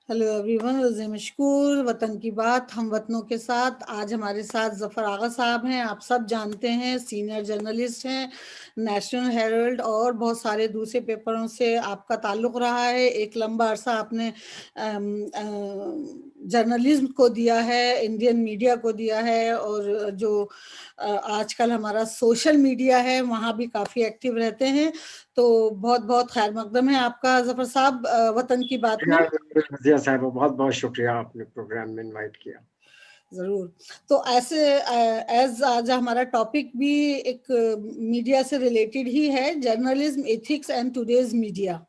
Hello everyone, रोज़े मशकूर। वतन की बात हम वतनों के साथ। आज हमारे साथ ज़फ़र आगा साहब हैं। आप सब जानते हैं, सीनियर जर्नलिस्ट हैं, नेशनल हेराल्ड और बहुत सारे दूसरे पेपरों से आपका ताल्लुक़ रहा है। एक लंबा अरसा आपने जर्नलिज्म को दिया है, इंडियन मीडिया को दिया है, और जो आजकल हमारा सोशल मीडिया है वहाँ भी काफ़ी एक्टिव रहते हैं। तो बहुत बहुत खैर मकदम है आपका ज़फ़र साहब वतन की बात में। रज़िया साहिबा, बहुत बहुत शुक्रिया, आपने प्रोग्राम में इनवाइट किया। ज़रूर। तो ऐसे एज़ आज हमारा टॉपिक भी एक मीडिया से रिलेटेड ही है, journalism ethics and today's media.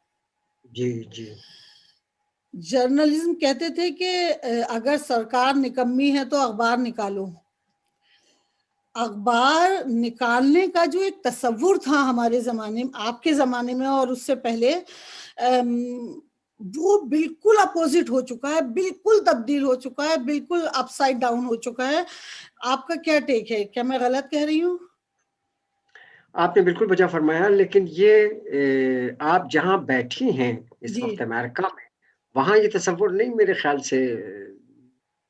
जी जी। जर्नलिज्म कहते थे कि अगर सरकार निकम्मी है तो अखबार निकालो। अखबार निकालने का जो एक तसव्वुर था हमारे ज़माने में, आपके ज़माने में और उससे पहले, वो बिल्कुल अपोजिट हो चुका है, बिल्कुल तब्दील हो चुका है, बिल्कुल अपसाइड डाउन हो चुका है। आपका क्या टेक है? क्या मैं गलत कह रही हूँ? आपने बिल्कुल वजह फरमाया, लेकिन ये आप जहाँ बैठी हैं इस जी। वक्त अमेरिका में, वहाँ ये तसव्वुर नहीं मेरे ख्याल से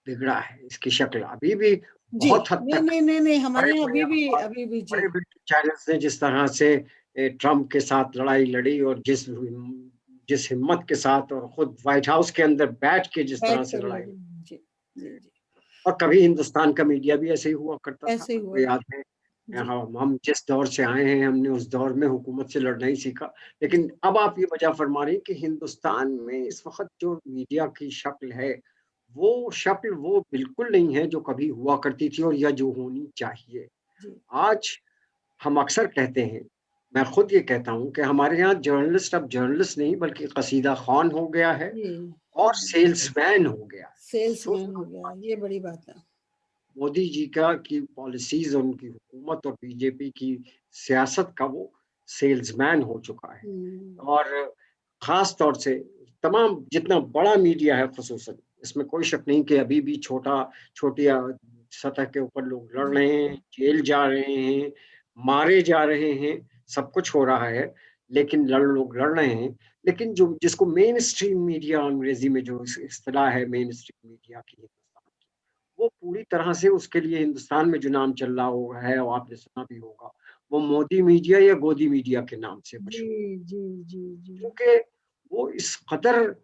बिगड़ा है। इसकी शक्ल अभी भी जी। बहुत हद नहीं, तक नहीं, नहीं, नहीं, हमारे यहाँ बड़े-बड़े अखबार, अभी भी जी। बड़े-बड़े चैनल्स ने जिस तरह से ट्रम्प के साथ लड़ाई लड़ी और जिस हिम्मत के साथ और खुद व्हाइट हाउस के अंदर बैठ के जिस तरह बैठ से कर लड़ाई, लड़ी। जी, जी, जी। और कभी हिंदुस्तान का मीडिया भी ऐसे ही हुआ करता था, ऐसे ही आपको हुआ। याद है? जी, हम जिस दौर से आए हैं, हमने उस दौर में हुकूमत से लड़ना ही सीखा। जी, लेकिन अब आप ये वजह फरमा रही हैं कि हिंदुस्तान में इस वक़्त जो मीडिया की शक्ल है, वो शक्ल वो बिल्कुल नहीं है जो कभी हुआ करती थी और या जो होनी चाहिए। जी, आज हम अक्सर कहते हैं, मैं खुद ये कहता हूँ कि हमारे यहाँ जर्नलिस्ट अब जर्नलिस्ट नहीं बल्कि कसीदा ख़्वान हो गया है जी। और सेल्समैन हो गया है। सेल्समैन हो गया, सोचिए, ये बड़ी बात है। मोदी जी का की पॉलिसीज़ और उनकी हुकूमत और बीजेपी की सियासत का वो सेल्समैन हो चुका है। हुँ। और ख़ास तौर से तमाम जितना बड़ा मीडिया है ख़ुसूसन, इसमें कोई शक नहीं कि अभी भी छोटी सतह के ऊपर लोग लड़ जी, रहे हैं, जेल जा रहे हैं, मारे जा रहे हैं, सब कुछ हो रहा है, लेकिन लोग लड़ रहे हैं। लेकिन जो जिसको मेन स्ट्रीम मीडिया अंग्रेज़ी में जो इस इस्तिलाह है मेन स्ट्रीम मीडिया की हिंदुस्तान की, वो पूरी तरह से उसके लिए हिंदुस्तान में जो नाम चल रहा हुआ है और आपने सुना भी होगा, वो मोदी मीडिया या गोदी मीडिया के नाम से जी, मशहूर। जी, जी, जी। क्योंकि वो इस कदर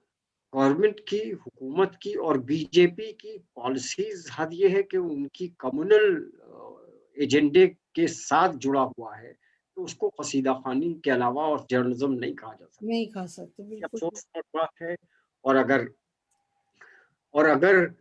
गवर्नमेंट की, हुकूमत की और बीजेपी की पॉलिसीज़ हद ये है कि उनकी कम्युनल एजेंडे के साथ जुड़ा हुआ है, तो उसको कसीदा ख़्वानी के अलावा और जर्नलिज़्म नहीं कहा जा सकता। नहीं खा सकते, ये बिल्कुल। अफ़सोसनाक बात है। और अगर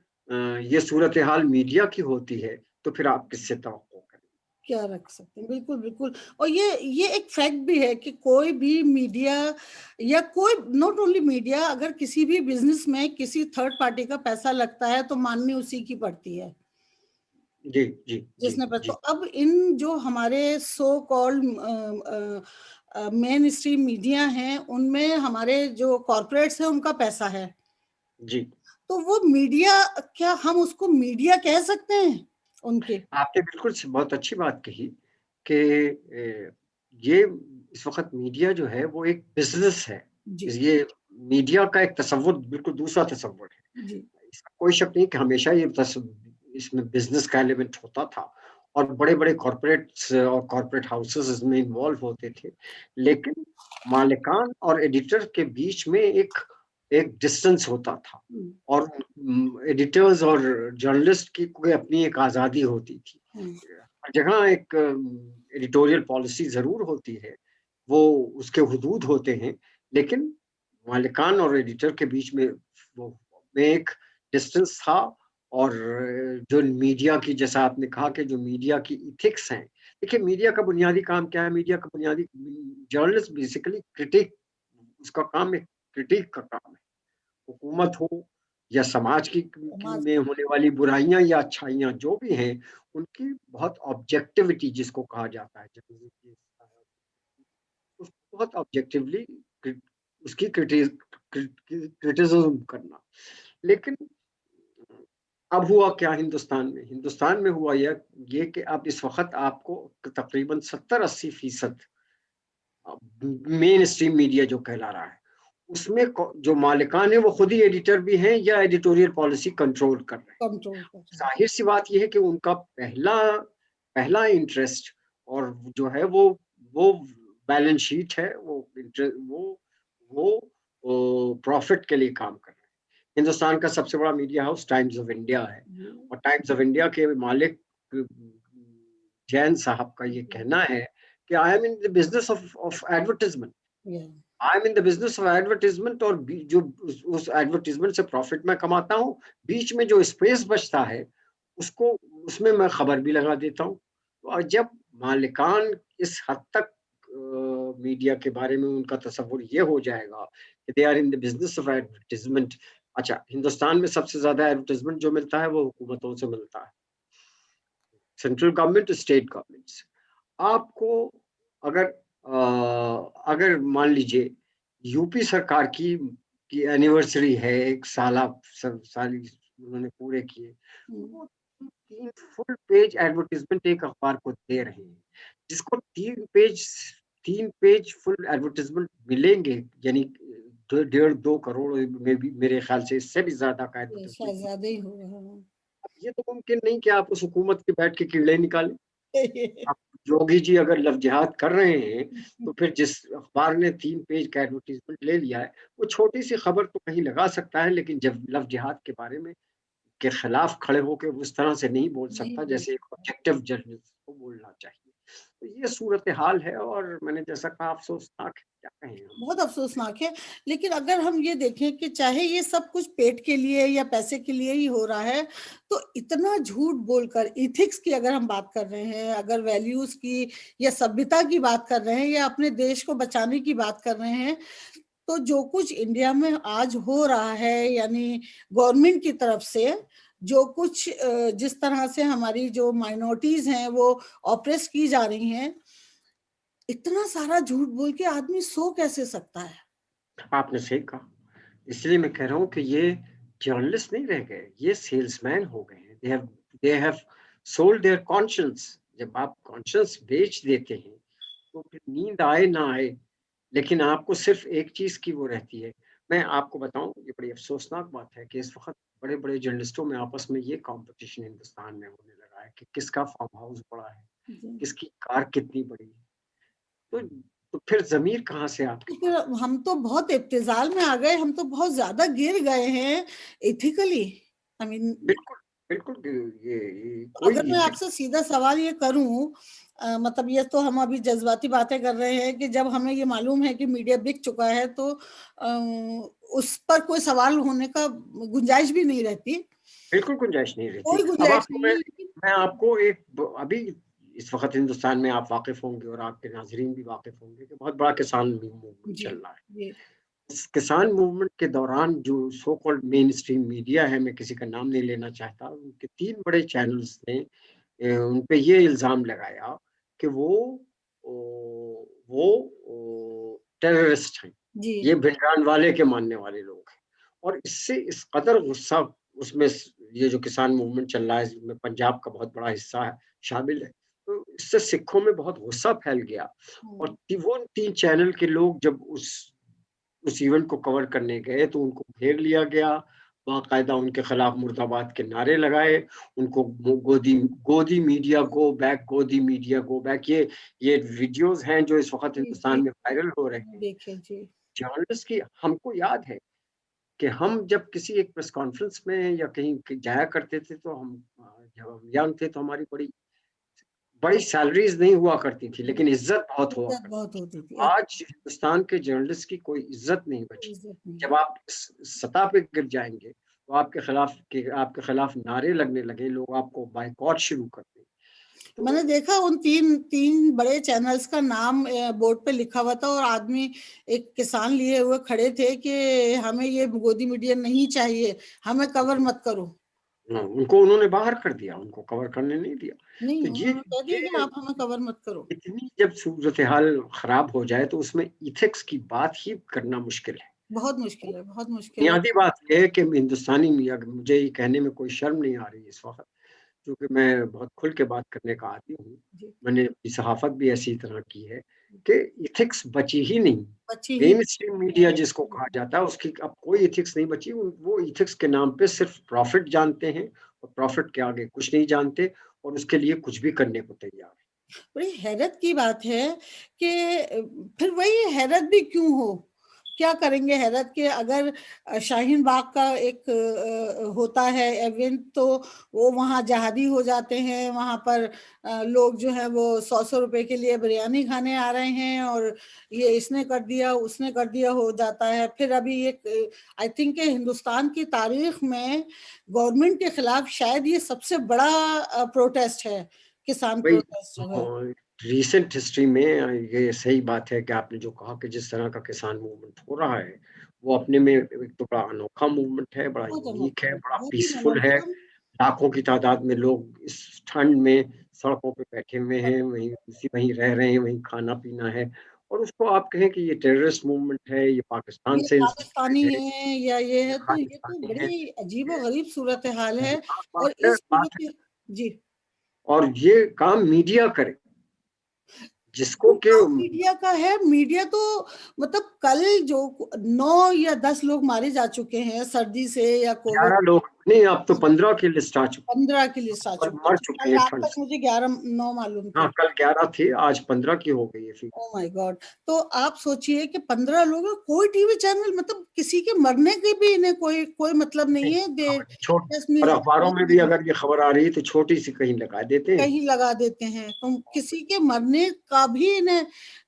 ये सूरत-ए-हाल मीडिया की होती है, तो फिर आप किससे तवक्को करें? क्या रख सकते हैं, बिल्कुल, बिल्कुल। और ये एक फैक्ट भी है कि कोई भी मीडिया या कोई, नॉट ओनली मीडिया, अगर किसी भी बिज़नेस में किसी थर्ड पार्टी का पैसा लगता है तो माननी उसी की पड़ती है, जी, जी, जी, जिसने तो जी, अब इन जो हमारे so called main stream media हैं, उनमें हमारे जो कॉर्पोरेट्स हैं उनका पैसा है। जी। तो वो मीडिया, क्या हम उसको मीडिया कह सकते हैं उनके? आपने बिल्कुल बहुत अच्छी बात कही कि ये इस वक़्त मीडिया जो है वो एक बिज़नेस है। जी, ये मीडिया का एक तसव्वुर बिल्कुल दूसरा तसव्वुर है। जी। इसका कोई शक नहीं कि हमेशा इसमें बिज़नेस का एलिमेंट होता था और बड़े-बड़े कॉर्पोरेट्स और कॉर्पोरेट हाउसेज़ इसमें इन्वॉल्व होते थे। लेकिन मालिकान और एडिटर के बीच में एक एक डिस्टेंस होता था हुँ, और एडिटर्स और जर्नलिस्ट की कोई अपनी एक आज़ादी होती थी। हुँ। हर जगह एक एडिटोरियल पॉलिसी ज़रूर होती है, वो उसके हुदूद होते हैं, लेकिन मालिकान और एडिटर के बीच में वो में एक डिस्टेंस था। और जो मीडिया की, जैसा आपने कहा कि जो मीडिया की एथिक्स हैं, देखिए मीडिया का बुनियादी काम क्या है? मीडिया का बुनियादी जर्नलिस्ट बेसिकली क्रिटिक, उसका काम एक क्रिटिक का काम है। हुकूमत हो या समाज की समाज में होने वाली बुराइयाँ या अच्छाइयाँ जो भी हैं, उनकी बहुत ऑब्जेक्टिविटी जिसको कहा जाता है, उसको बहुत ऑब्जेक्टिवली क्रि उसकी क्रिटिसिज़्म करना। लेकिन अब हुआ क्या हिंदुस्तान में? हिंदुस्तान में हुआ ये कि अब इस वक़्त आपको तकरीबन 70-80% मेन स्ट्रीम मीडिया जो कहला रहा है, उसमें जो मालिकान है वो खुद ही एडिटर भी हैं या एडिटोरियल पॉलिसी कंट्रोल कर रहे हैं। कंट्रोल कर रहे हैं। जाहिर सी बात यह है कि उनका पहला पहला इंटरेस्ट और जो है वो बैलेंस शीट है, वो प्रॉफिट के लिए काम कर रहे हैं। हिंदुस्तान का सबसे बड़ा media house times of India है, जी। और टाइम्स ऑफ इंडिया के मालिक जैन साहब का ये कहना है कि I am in the business of advertisement, या I am in the business of advertisement, और जो उस एडवर्टाइजमेंट से प्रॉफिट मैं कमाता हूँ, बीच में जो स्पेस बचता है उसको, उसमें मैं खबर भी लगा देता हूँ। और जब मालिकान इस हद तक मीडिया के बारे में उनका तसव्वुर ये हो जाएगा कि they are in the business of advertisement. अच्छा, हिंदुस्तान में सबसे ज्यादा एडवर्टाइजमेंट जो मिलता है वो हुकूमतों से मिलता है, सेंट्रल गवर्नमेंट, स्टेट गवर्नमेंट्स। आपको अगर अगर मान लीजिए यूपी सरकार की एनिवर्सरी है, एक साली उन्होंने पूरे किए, तो वो 3 फुल पेज एडवर्टाइजमेंट एक अखबार को दे रहे हैं, जिसको 3 पेज फुल एडवर्टाइजमेंट मिलेंगे, यानी 1.5-2 करोड़ में भी, मेरे ख्याल से इससे भी ज्यादा का ये एडवर्टाइजमेंट। शायद ज्यादा ही होगा। ये तो मुमकिन नहीं कि आप उस हुकूमत के बैठ के कीड़े निकालें। हाँ। अब योगी जी अगर लव जिहाद कर रहे हैं, तो फिर जिस अखबार ने 3 पेज का एडवर्टीजमेंट ले लिया है, वो छोटी सी खबर तो कहीं लगा सकता है, लेकिन जब लव जिहाद के बारे में के खिलाफ खड़े होकर उस तरह से नहीं बोल नहीं सकता बोल जैसे एक ऑब्जेक्टिव जर्नलिस्ट को बोलना चाहिए। तो ये सूरत हाल है, और मैंने जैसा कहा, अफसोसनाक है, क्या कहें हम। बहुत अफसोसनाक है। लेकिन अगर हम ये देखें कि चाहे ये सब कुछ पेट के लिए या पैसे के लिए ही हो रहा है, तो इतना झूठ बोलकर, इथिक्स की अगर हम बात कर रहे हैं, अगर वैल्यूज की या सभ्यता की बात कर रहे हैं, या अपने देश को बचाने की बात कर रहे हैं, तो जो कुछ इंडिया में आज हो रहा है, यानी गवर्नमेंट की तरफ से जो कुछ जिस तरह से हमारी जो माइनॉरिटीज हैं वो ऑप्रेस की जा रही हैं, इतना सारा झूठ बोल के आदमी सो कैसे सकता है? आपने सही कहा। इसलिए मैं कह रहा हूँ कि ये जर्नलिस्ट नहीं रह गए, ये सेल्समैन हो गए हैं। They have sold there conscience. जब आप कॉन्शियंस बेच देते हैं, तो फिर नींद आए ना आए, लेकिन आपको सिर्फ एक चीज की वो रहती है। मैं आपको बताऊं, ये बड़ी अफसोसनाक बात है कि इस वक्त बड़े बड़े जर्नलिस्टों में आपस में ये कंपटीशन हिंदुस्तान में होने लगा है कि किसका फार्म हाउस बड़ा है, जी। किसकी कार कितनी बड़ी है। तो फिर जमीर कहाँ से आपके तो फिर पास। हम तो बहुत इब्तिजाल में आ गए, हम तो बहुत ज्यादा गिर गए हैं एथिकली। आई मीन, बिल्कुल, बिल्कुल, ये कोई अगर मैं इथिक्स। आपसे सीधा सवाल ये करूं, मतलब ये तो हम अभी जज्बाती बातें कर रहे हैं कि जब हमें ये मालूम है कि मीडिया बिक चुका है, तो उस पर कोई सवाल होने का गुंजाइश भी नहीं रहती। बिल्कुल गुंजाइश नहीं रहती। कोई अब गुंजाइश आपको नहीं मैं है, लेकिन मैं आपको अभी इस वक्त हिंदुस्तान में आप वाकिफ होंगे, और आपके नाजरीन भी वाकिफ होंगे कि बहुत बड़ा किसान मूवमेंट जी। चल रहा है। जी। इस किसान मूवमेंट के दौरान जो so called main stream media है, मैं किसी का नाम नहीं लेना चाहता, उनके 3 बड़े चैनल्स ने उन पे ये इल्ज़ाम लगाया कि वो टेररिस्ट हैं। जी। ये भिंडरानवाले के मानने वाले लोग हैं, और इससे इस कदर गुस्सा उसमें ये जो किसान मूवमेंट चल रहा है, इसमें पंजाब का बहुत बड़ा हिस्सा है, शामिल है। तो इससे सिखों में बहुत गुस्सा फैल गया, और हम्म। वो 3 चैनल के लोग जब उस इवेंट को कवर करने गए, तो उनको घेर लिया गया, बाकायदा उनके खिलाफ मुर्दाबाद के नारे लगाए, उनको गोदी गोदी मीडिया गो बैक, गोदी मीडिया गो बैक, ये वीडियोस हैं जो इस वक्त जी। जी। हिंदुस्तान में वायरल हो रहे हैं। देखिए जी। जर्नलिस्ट की, हमको याद है कि हम जब किसी एक प्रेस कॉन्फ्रेंस में या कहीं जाया करते थे, तो जब हम यंग थे तो हमारी बड़ी बड़ी सैलरीज नहीं हुआ करती थी, लेकिन इज्जत बहुत हुआ इज्जत करती बहुत थी। होती थी। आज हिंदुस्तान के जर्नलिस्ट की कोई इज्जत नहीं कोई बची। इज्जत नहीं जब है। आप इस सतह पे गिर जाएंगे, तो आपके खिलाफ नारे लगने लगे, लोग आपको बायकॉट शुरू कर दें। मैंने तो देखा उन तीन तीन बड़े चैनल्स का नाम बोर्ड पे लिखा हुआ था, और आदमी एक किसान लिए हुए खड़े थे कि हमें ये गोदी मीडिया नहीं चाहिए, हमें कवर मत करो। उनको उन्होंने बाहर कर दिया, उनको कवर करने नहीं दिया। नहीं, तो उन्होंने कह दिया कि ये आप हमें कवर मत करो। इतनी जब सूरत हाल खराब हो जाए, तो उसमें इथिक्स की बात ही करना मुश्किल है। बहुत मुश्किल है, बहुत मुश्किल है। बुनियादी बात ये है कि हिंदुस्तानी मीडिया, मुझे ये कहने में कोई शर्म नहीं आ रही इस वक्त, क्योंकि मैं बहुत खुल के बात करने का आदी हूँ। जी। मैंने अपनी सहाफ़त भी ऐसी तरह की है कि इथिक्स बची ही नहीं। बची ही मेन स्ट्रीम मीडिया जिसको कहा जाता है उसकी अब कोई इथिक्स नहीं बची। वो इथिक्स के नाम पे सिर्फ प्रॉफिट जानते हैं और प्रॉफिट के आगे कुछ नहीं जानते और उसके लिए कुछ भी करने को तैयार है। बड़ी हैरत की बात है कि फिर वही हैरत भी क्यों हो, क्या करेंगे हैरत के। अगर शाहीन बाग का एक होता है इवेंट, तो वो वहाँ जहादी हो जाते हैं, वहाँ पर लोग जो है वो 100-100 रुपए के लिए बिरयानी खाने आ रहे हैं, और ये इसने कर दिया उसने कर दिया हो जाता है। फिर अभी एक आई थिंक हिंदुस्तान की तारीख में गवर्नमेंट के खिलाफ शायद ये सबसे बड़ा प्रोटेस्ट है, किसान भाई प्रोटेस्ट जो है। रिसेंट हिस्ट्री में ये सही बात है कि आपने जो कहा कि जिस तरह का किसान मूवमेंट हो रहा है वो अपने में एक तो बड़ा अनोखा मूवमेंट है, बड़ा बहुत यूनिक अनोखा है, है, बड़ा बहुत ही पीसफुल है। मनोरम। लाखों की तादाद में लोग इस ठंड में सड़कों पे बैठे हुए हैं, वहीं वहीं रह रहे हैं, वहीं खाना पीना है। और उसको आप कहें कि ये टेररिस्ट मूवमेंट है, ये पाकिस्तान ये से खालिस्तानी इंस्पायर्ड है, है या ये ये है, तो ये तो खालिस्तानी है। बड़ी अजीब और गरीब सूरत हाल है। खतरनाक और बात है, इस सूरत, जी, और ये काम मीडिया करे जिसको वो कि काम मीडिया का है। मीडिया तो मतलब कल जो 9 या 10 लोग मारे जा चुके हैं सर्दी से या कोविड, 11 लोग नहीं, अब तो 15 की लिस्ट आ चुकी 15 की लिस्ट आ है और चुकी मर है। चुके कल हैं रात ठंड तक से। मुझे 11 9 मालूम हाँ, थे। कल 11 थी, आज 15 की हो गई है फिर। Oh my God. तो आप सोचिए कि 15 लोग हैं, कोई टीवी चैनल मतलब किसी के मरने के भी इन्हें कोई कोई मतलब नहीं है, दे छोट जस्ट और न्यूज अखबारों में भी अगर ये खबर आ रही है तो छोटी सी कहीं लगा देते हैं। कहीं लगा देते हैं। तो किसी के मरने का भी इन्हें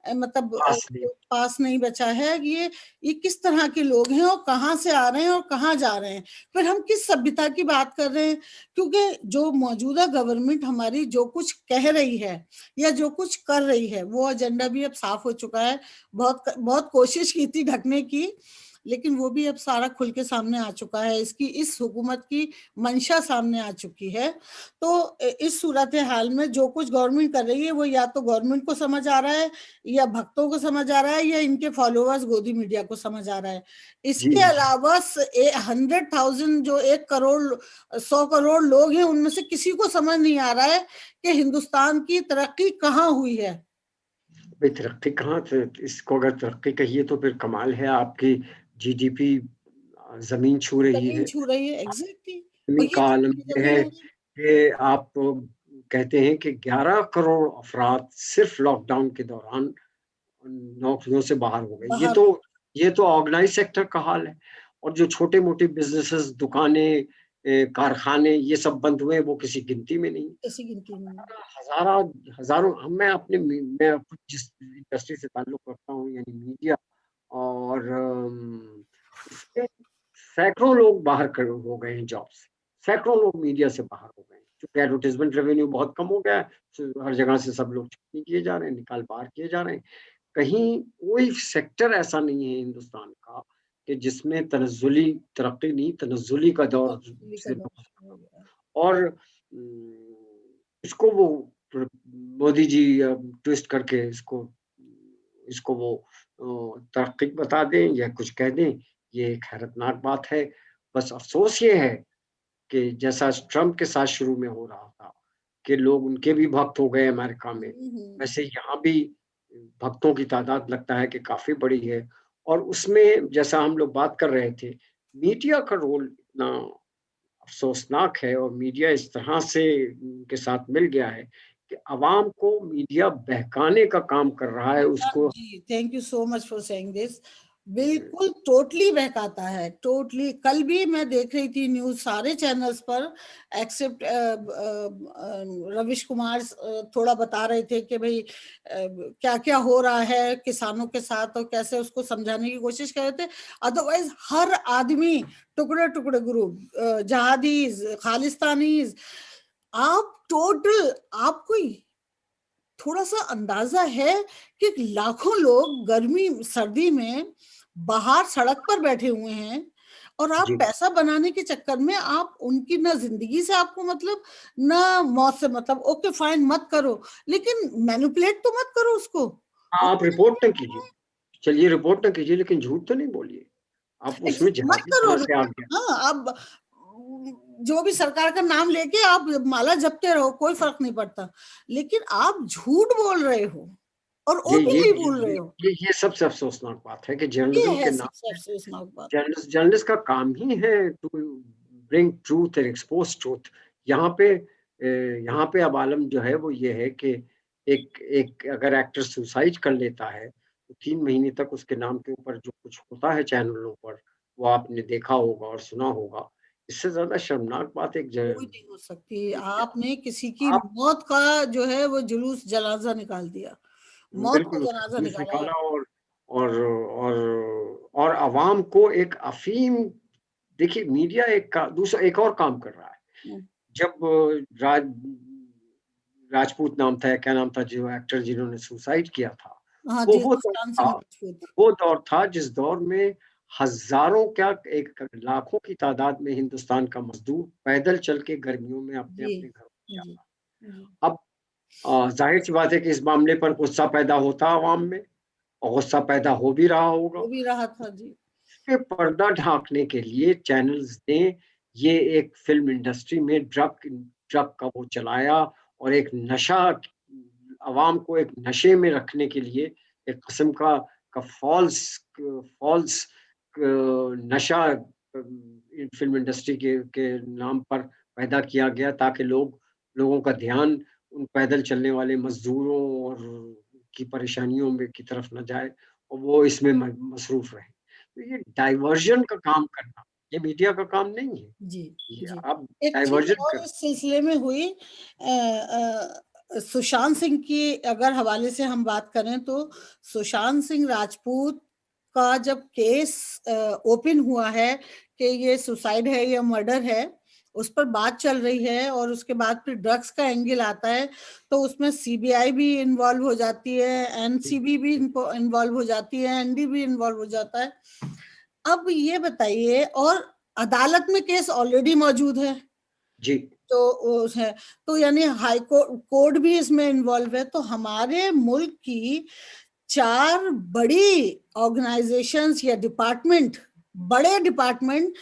मतलब पास नहीं। पास नहीं बचा है। ये किस तरह के लोग हैं और कहाँ से आ रहे हैं और कहाँ जा रहे हैं। फिर हम किस सभ्यता की बात कर रहे हैं, क्योंकि जो मौजूदा गवर्नमेंट हमारी जो कुछ कह रही है या जो कुछ कर रही है, वो एजेंडा भी अब साफ हो चुका है। बहुत बहुत कोशिश की थी ढकने की, लेकिन वो भी अब सारा खुल के सामने आ चुका है। इसकी इस हुकूमत की मंशा सामने आ चुकी है। तो इस सूरत हाल में जो कुछ गवर्नमेंट कर रही है, वो या तो गवर्नमेंट को समझ आ रहा है, या भक्तों को समझ आ रहा है, या इनके फॉलोअर्स गोदी मीडिया को समझ आ रहा है। जी इसके अलावा 100,000 जो 1 करोड़ 100 करोड़ लोग हैं, उनमें से किसी को समझ नहीं आ रहा है कि हिंदुस्तान की तरक्की कहाँ हुई है। भाई, तरक्की कहाँ से, इसको अगर तरक्की कहिए तो फिर कमाल है। आपकी जीडीपी जमीन छू रही जमीन है। छू रही है, एग्जैक्टली। और आदमी ये का आलम जितनी ये जमीन है हो रही कि आप कहते हैं कि 11 करोड़ अफराद सिर्फ लॉकडाउन के दौरान नौकरियों से बाहर हो गए। बाहर। ये तो ऑर्गेनाइज सेक्टर का हाल है। और जो छोटे मोटे बिजनेसेस, दुकानें, कारखाने, ये सब बंद हुए, वो किसी गिनती में नहीं। किसी गिनती में नहीं। हजारों हजारों मैं खुद जिस इंडस्ट्री से ताल्लुक रखता हूँ यानी मीडिया, और इसमें सैकड़ों लोग बाहर हो गए हैं जॉब से। सैकड़ों लोग मीडिया से बाहर हो गए हैं क्योंकि एडवर्टाइजमेंट रेवेन्यू बहुत कम हो गया है। हर जगह से सब लोग छुट्टी किए जा रहे हैं, निकाल बाहर किए जा रहे हैं। कहीं कोई सेक्टर ऐसा नहीं है हिंदुस्तान का कि जिसमें तनज़्ज़ुली तरक्की नहीं, तनज़्ज़ुली का दौर बहुत बिजली का पिछले दौर 2 शुरू साल हो का। गया है। और इसको वो मोदी जी ट्विस्ट करके इसको इसको वो तरक्की बता दें या कुछ कह दें, ये एक हैरतनाक बात है। बस अफ़सोस ये है कि जैसा ट्रम्प के साथ शुरू में हो रहा था कि लोग उनके भी भक्त हो गए अमेरिका में, हम्म। वैसे यहाँ भी भक्तों की तादाद लगता है कि काफ़ी बड़ी है। और उसमें जैसा हम लोग बात कर रहे थे, मीडिया का रोल इतना अफ़सोसनाक है और मीडिया इस तरह से उनके साथ मिल गया है कि अवाम को मीडिया बहकाने का काम कर रहा है, उसको जी, thank you so much for saying this. बिल्कुल टोटली बहकाता है, टोटली। कल भी मैं देख रही थी न्यूज सारे चैनल्स पर, एक्सेप्ट रविश कुमार थोड़ा बता रहे थे कि भाई क्या क्या हो रहा है किसानों के साथ, और कैसे उसको समझाने की कोशिश कर रहे थे। अदरवाइज हर आदमी, टुकड़े टुकड़े ग्रुप, जहादीज, खालिस्तानीज, आप टोटल, आपको थोड़ा सा अंदाजा है कि लाखों लोग गर्मी सर्दी में बाहर सड़क पर बैठे हुए हैं, और आप जी। पैसा बनाने के चक्कर में आप उनकी ना जिंदगी से आपको मतलब, ना मौत से मतलब। ओके फाइन, मत करो, लेकिन मैनिपुलेट तो मत करो उसको। हाँ, आप रिपोर्ट ना कीजिए। चलिए रिपोर्ट ना कीजिए लेकिन झूठ तो नहीं बोलिए। आप उसमें मत जहादी करो कहाँ से आ रिपोर्ट। गया? हाँ, आप जो भी सरकार का नाम लेके आप माला जपते रहो, कोई फर्क नहीं पड़ता, लेकिन आप झूठ बोल रहे हो और ये ये ओपनली बोल रहे ये हो। ये सबसे अफसोसनाक बात है कि ये जर्नलिज्म है के नाम सबसे पे अफसोसनाक बात। जर्नलिस्ट का काम ही है to bring truth and expose truth. यहाँ पे अब आलम जो है वो ये है कि एक एक अगर एक्टर सुसाइड कर लेता है तो 3 महीने तक उसके नाम के ऊपर जो कुछ होता है चैनलों पर, वो आपने देखा होगा और सुना होगा। इससे ज्यादा शर्मनाक बात कोई नहीं हो सकती। एक आपने किसी की आप मौत का जो है वो जुलूस जनाजा निकाल दिया, मौत का बिल्कुल उसका जनाजा जुलूस निकाला। निकाला और अवाम को एक अफीम। देखिए मीडिया दूसरा एक और काम कर रहा है। हम्म, जब राजपूत नाम था, या क्या नाम था जो एक्टर जिन्होंने सुसाइड किया था, हाँ वो जी, वो दौर सुशांत था सिंह राजपूत। वो दौर था जिस दौर में हज़ारों क्या एक लाखों की तादाद में हिंदुस्तान का मज़दूर पैदल चल के गर्मियों में जी अपने-अपने घरों में जी जाता। जी। अब ज़ाहिर-सी बात है कि इस मामले पर गुस्सा पैदा होता अवाम में, और गुस्सा पैदा हो भी रहा होगा। वो भी रहा था जी। पे पर्दा ढाँकने के लिए चैनल्स ने ये एक फ़िल्म इंडस्ट्री में ड्रग ड्रग का वो चलाया, और एक नशा अवाम को एक नशे में रखने के लिए एक किस्म का फ़ॉल्स नशा फ़िल्म इंडस्ट्री के नाम पर पैदा किया गया, ताकि लोगों का ध्यान उन पैदल चलने वाले मज़दूरों और की परेशानियों में की तरफ ना जाए, और वो इसमें मसरूफ़ रहें। तो ये डाइवर्जन का काम करना, ये मीडिया का काम नहीं है। जी ये जी। आप एक चीज डाइवर्जन और कर। इस सिलसिले में हुई, सुशांत सिंह की अगर हवाले से हम बात करें तो सुशांत सिंह राजपूत का जब केस ओपन हुआ है कि ये सुसाइड है या मर्डर है, उस पर बात चल रही है, और उसके बाद फिर ड्रग्स का एंगल आता है, तो उसमें सीबीआई भी इन्वॉल्व हो जाती है, जी, एनसीबी भी जी, इन्वॉल्व हो जाती है, एनडी भी इन्वॉल्व हो जाता है। अब ये बताइए, और अदालत में केस ऑलरेडी मौजूद है, जी। तो वो है, तो यानी हाई कोर्ट भी इसमें इन्वॉल्व है। तो हमारे मुल्क की 4 बड़ी ऑर्गेनाइजेशंस या डिपार्टमेंट, बड़े डिपार्टमेंट,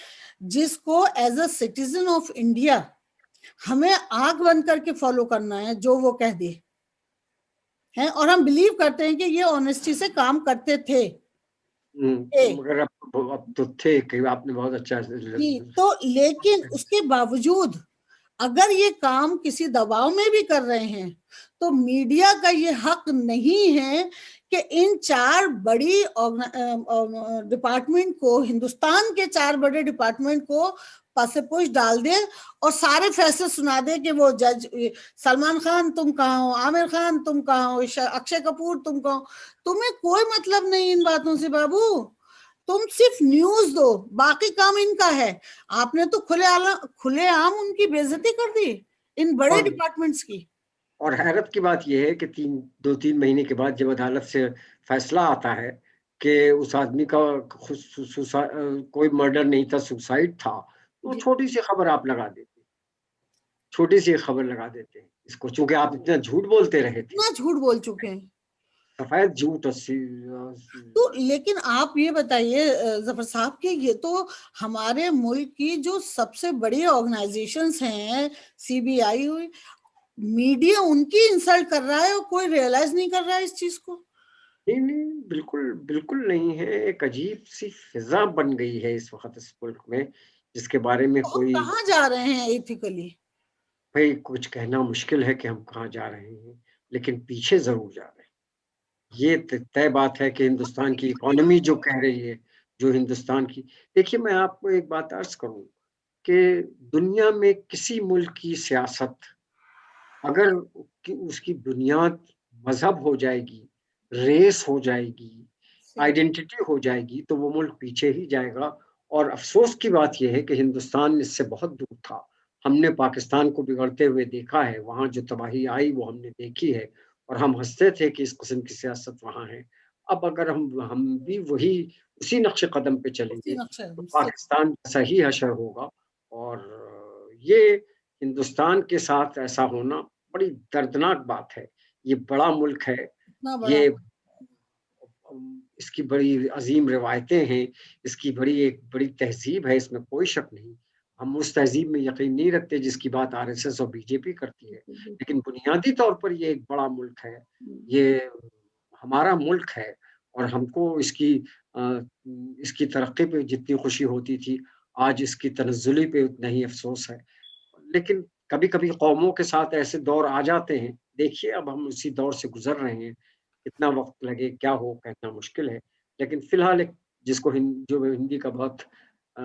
जिसको as a citizen of India हमें आंख बंद करके फॉलो करना है जो वो कह दे है, और हम बिलीव करते हैं कि ये ऑनेस्टी से काम करते थे। ए, मगर अब तो थे कई, आपने बहुत अच्छा जी, तो लेकिन उसके बावजूद अगर ये काम किसी दबाव में भी कर रहे हैं, तो मीडिया का ये हक नहीं है कि इन 4 बड़ी डिपार्टमेंट को, हिंदुस्तान के 4 बड़े डिपार्टमेंट को पासेपुश डाल दे और सारे फैसले सुना दे कि वो जज सलमान खान तुम कहाँ हो, आमिर खान तुम कहाँ हो, अक्षय कपूर तुम कहाँ हो। तुम्हें कोई मतलब नहीं इन बातों से बाबू, तुम सिर्फ न्यूज दो, बाकी काम इनका है। आपने तो खुलेआम उनकी बेइज्जती कर दी, इन बड़े और डिपार्टमेंट्स की। और हैरत की बात ये है कि 2-3 महीने के बाद जब अदालत से फैसला आता है कि उस आदमी का कोई मर्डर नहीं था, सुसाइड था, तो जी, छोटी-सी खबर आप लगा देते हैं, छोटी-सी एक खबर लगा देते हैं इसको, चूँकि आप इतना झूठ बोलते रहे थे, इतना झूठ बोल चुके हैं। सफ़ेद झूठ और तो लेकिन आप ये बताइए जफर साहब कि ये तो हमारे मुल्क की जो सबसे बड़ी ऑर्गेनाइजेशंस हैं, सीबीआई हुई, मीडिया उनकी इंसल्ट कर रहा है और कोई रियलाइज नहीं कर रहा है इस चीज को। नहीं, नहीं, बिल्कुल, बिल्कुल नहीं है। एक अजीब-सी फ़िज़ा बन गई है इस वक़्त इस मुल्क में, जिसके बारे में तो हम कोई कहाँ जा रहे हैं एथिकली? भई कुछ कहना मुश्किल है कि हम कहाँ जा रहे हैं, लेकिन पीछे ज़रूर जा रहे हैं। ये तय बात है कि हिंदुस्तान की इकॉनमी जो कह रही है, जो हिंदुस्तान की देखिए मैं आपको एक बात अर्ज़ करूँ कि दुनिया में किसी मुल्क की सियासत अगर कि उसकी बुनियाद मज़हब हो जाएगी, रेस हो जाएगी, आइडेंटिटी हो जाएगी, तो वो मुल्क पीछे ही जाएगा। और अफ़सोस की बात ये है कि हिंदुस्तान इससे बहुत दूर था। हमने पाकिस्तान को बिगड़ते हुए देखा है, वहाँ जो तबाही आई वो हमने देखी है, और हम हँसते थे कि इस किस्म की सियासत वहाँ है। अब अगर हम भी वही उसी नक्शे कदम पे उसी चलेंगे, नक्शे तो से। पाकिस्तान जैसा ही हशर होगा। और ये हिंदुस्तान के साथ ऐसा होना बड़ी दर्दनाक बात है। ये बड़ा मुल्क है, इतना बड़ा। ये इसकी बड़ी अज़ीम रिवायतें हैं, इसकी एक बड़ी तहज़ीब है, इसमें कोई शक नहीं। हम उस तहज़ीब में यकीन नहीं रखते जिसकी बात आरएसएस और बीजेपी करती है। बिल्कुल, लेकिन बिल्कुल। बुनियादी तौर पर ये एक बड़ा मुल्क है। ये हमारा मुल्क है और हमको अ, इसकी तरक्की पे जितनी खुशी होती थी, आज इसकी तनज़्ज़ुली पे उतना ही अफ़सोस है। लेकिन कभी-कभी कौमों के साथ ऐसे दौर आ जाते हैं। देखिए अब हम उसी दौर से गुज़र रहे हैं। कितना वक़्त लगे, क्या हो कहना मुश्किल है। लेकिन फ़िलहाल एक जिसको जो हिंदी का बहुत अ,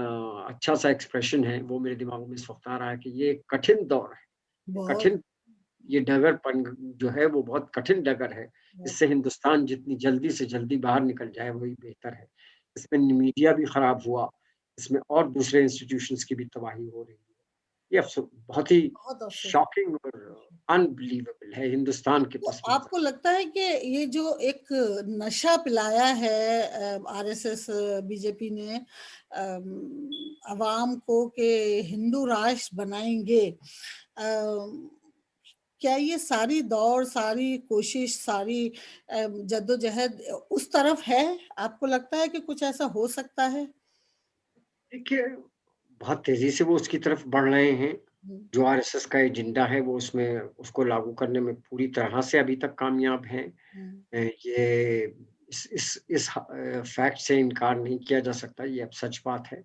अच्छा-सा एक्सप्रेशन है, वो मेरे दिमाग में इस वक़्त आ रहा है कि ये एक कठिन दौर है। बहुत, कठिन ये डगरपन जो है वो बहुत कठिन डगर है। बहुत। इससे हिंदुस्तान जितनी जल्दी से जल्दी बाहर निकल जाए वही बेहतर है। इसमें मीडिया भी खराब हुआ, इसमें और दूसरे इंस्टीट्यूशंस की भी तबाही हो रही है। ये बहुत ही बहुत अफ़सोस। शॉकिंग और अनबिलीवेबल है हिंदुस्तान के तो पस मंज़र। आपको लगता है कि ये जो एक नशा पिलाया है आरएसएस बीजेपी ने अवाम को कि हिंदू राष्ट्र बनाएँगे, क्या ये सारी दौड़, सारी कोशिश, सारी जद्दोजहद उस तरफ है? आपको लगता है कि कुछ ऐसा हो सकता है? देखिए, बहुत तेज़ी से वो उसकी तरफ बढ़ रहे हैं। हुँ, जो आरएसएस का एजेंडा है वो उसको लागू करने में पूरी तरह से अभी तक कामयाब हैं। हुँ, ये इस फैक्ट से इनकार नहीं किया जा सकता, ये अब सच बात है।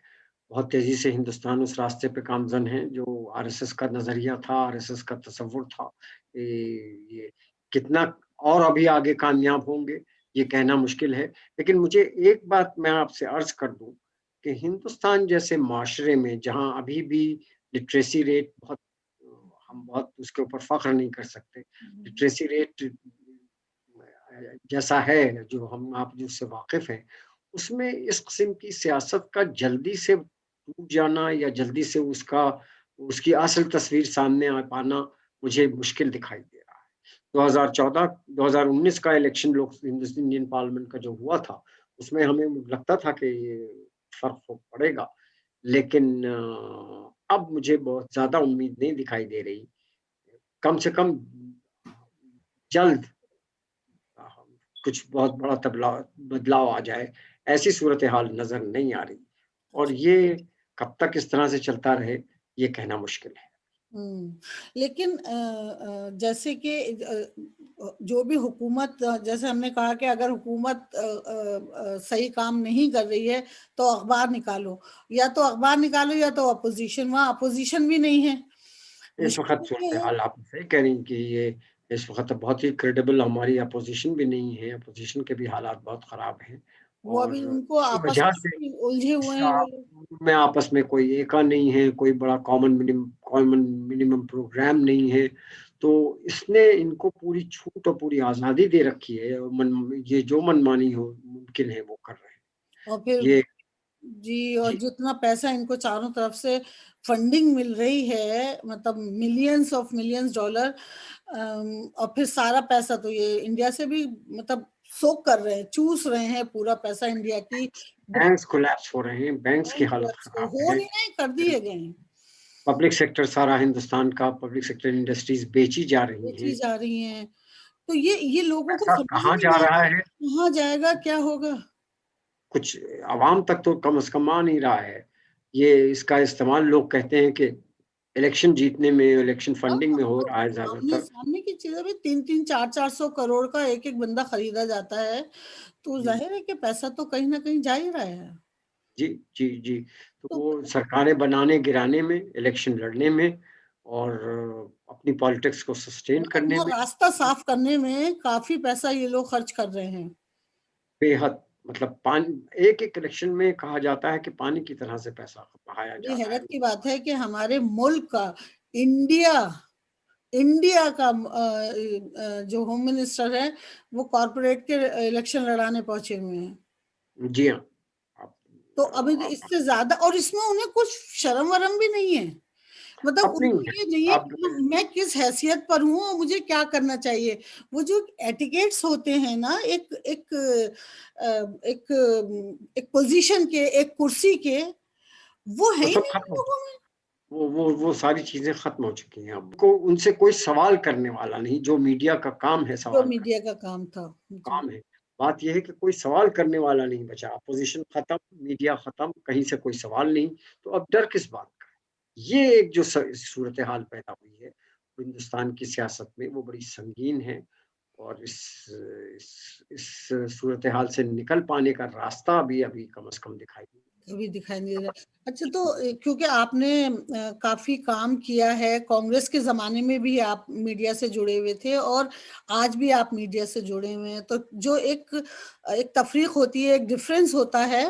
बहुत तेज़ी से हिंदुस्तान उस रास्ते पे गामज़न है जो आरएसएस का नज़रिया था, आरएसएस का तसव्वुर था। ये कितना और अभी आगे कामयाब होंगे, ये कहना मुश्किल है। लेकिन मुझे एक बात मैं आपसे अर्ज़ कर दूँ कि हिंदुस्तान जैसे माशरे में जहाँ अभी भी लिटरेसी रेट हम बहुत उसके ऊपर फ़ख्र नहीं कर सकते। हुँ। लिटरेसी रेट जैसा है, जो हम आप जिससे वाकिफ़ हैं, उसमें इस किस्म की सियासत का जल्दी से टूट जाना या जल्दी से उसकी असल तस्वीर सामने आ पाना मुझे मुश्किल दिखाई दे रहा है। 2014 2019 का इलेक्शन इंडियन पार्लियामेंट का जो हुआ था, उसमें हमें लगता था कि ये फ़र्क तो पड़ेगा। लेकिन अब मुझे बहुत ज़्यादा उम्मीद नहीं दिखाई दे रही। कम से कम जल्द अ, कुछ बहुत बड़ा बदलाव आ जाए, ऐसी सूरत-ए-हाल नज़र नहीं आ रही और ये कब तक इस तरह से चलता रहे, ये कहना मुश्किल है। हुँ, लेकिन जैसे कि जो भी हुकूमत जैसे हमने कहा कि अगर हुकूमत सही काम नहीं कर रही है, तो अखबार निकालो, या तो अखबार निकालो या तो अपोज़िशन, वहाँ अपोज़िशन भी नहीं है। इस वक़्त मुश्किल ये है, सूरत-ए-हाल आप सही कह रही हैं कि ये इस वक़्त बहुत ही क्रेडिबल हमारी अपोज़िशन भी नहीं है, अपोज़िशन के भी हालात बहुत ख़राब हैं वो और अभी उनको इसी आपस वजह से में ही उलझे हुए हैं वो लोग। में आपस में कोई एका नहीं है, कोई बड़ा कॉमन मिनिमम प्रोग्राम नहीं है, तो इसने इनको पूरी छूट और पूरी आज़ादी दे रखी है और ये जो मनमानी हो मुमकिन है वो कर रहे हैं। और फिर ये जी, और जी, जितना पैसा इनको चारों तरफ से फंडिंग मिल रही है, मतलब मिलियंस ऑफ मिलियंस डॉलर, और फिर सारा पैसा तो ये इंडिया से भी मतलब सोक कर रहे हैं, चूस रहे हैं पूरा पैसा इंडिया की बैंक्स कोलैप्स हो रहे हैं, बैंक्स की बैंक हालत क्लब्स को खराब हो है। नहीं रहे, कर दिए गए हैं, पब्लिक सेक्टर सारा हिंदुस्तान का पब्लिक सेक्टर इंडस्ट्रीज़ बेची जा रही बेची हैं। जा रही हैं। तो ये लोगों को पैसा समझ ही कहाँ नहीं जा आ रहा रहा है? कहाँ जाएगा, क्या होगा? कुछ अवाम तक तो कम से कम आ नहीं रहा है। ये इसका इस्तेमाल लोग कहते हैं कि इलेक्शन जीतने में, इलेक्शन हाँ, फंडिंग में हो तो रहा है आमने ज़्यादातर। सामने की चीज़ें भी 3-3 4-4 सौ करोड़ का एक-एक बंदा खरीदा जाता है, तो जी, ज़ाहिर है कि पैसा तो कहीं न कहीं जा ही रहा है। जी, जी, जी। तो तो वो सरकारें बनाने-गिराने में, इलेक्शन लड़ने में और अपनी पॉलिटिक्स को सस्टेन और करने अपना में रास्ता साफ करने में काफ़ी पैसा ये लोग खर्च कर रहे हैं। बेहद मतलब एक-एक इलेक्शन में कहा जाता है कि पानी की तरह से पैसा बहाया जा बड़ी रहा है। हैरत की बात है कि हमारे मुल्क का इंडिया इंडिया का जो होम मिनिस्टर है, वो कॉर्पोरेट के इलेक्शन लड़ाने पहुँचे हुए हैं। जी हाँ। आप तो अभी तो आप इससे ज़्यादा, और इसमें उन्हें कुछ शर्म-वरम भी नहीं है। मतलब अब नहीं उनको है। ये नहीं है अब कि मैं किस हैसियत पर हूँ और मुझे क्या करना चाहिए। वो जो एटिकेट्स होते हैं ना, एक एक एक पोज़ीशन के, एक कुर्सी के, वो है वो ही सब नहीं खत्म उन हो लोगों में। वो सारी चीज़ें खत्म हो चुकी हैं अब। को उनसे कोई सवाल करने वाला नहीं, जो मीडिया का काम है जो सवाल करना, मीडिया का काम था। जी। काम है। बात ये है कि कोई सवाल करने वाला नहीं बचा, अपोज़िशन खत्म, मीडिया खत्म, कहीं से कोई सवाल नहीं, तो अब डर किस बात का है? ये एक जो सूरत-ए-हाल पैदा हुई है, हिंदुस्तान की सियासत में वो बड़ी संगीन है और इस सूरत हाल से निकल पाने का रास्ता भी अभी कम से कम दिखाई नहीं अभी दिखाई नहीं दे रहा। अच्छा, तो क्योंकि आपने काफी काम किया है, कांग्रेस के जमाने में भी आप मीडिया से जुड़े हुए थे और आज भी आप मीडिया से जुड़े हुए हैं, तो जो एक एक तफरीक होती है, एक डिफरेंस होता है,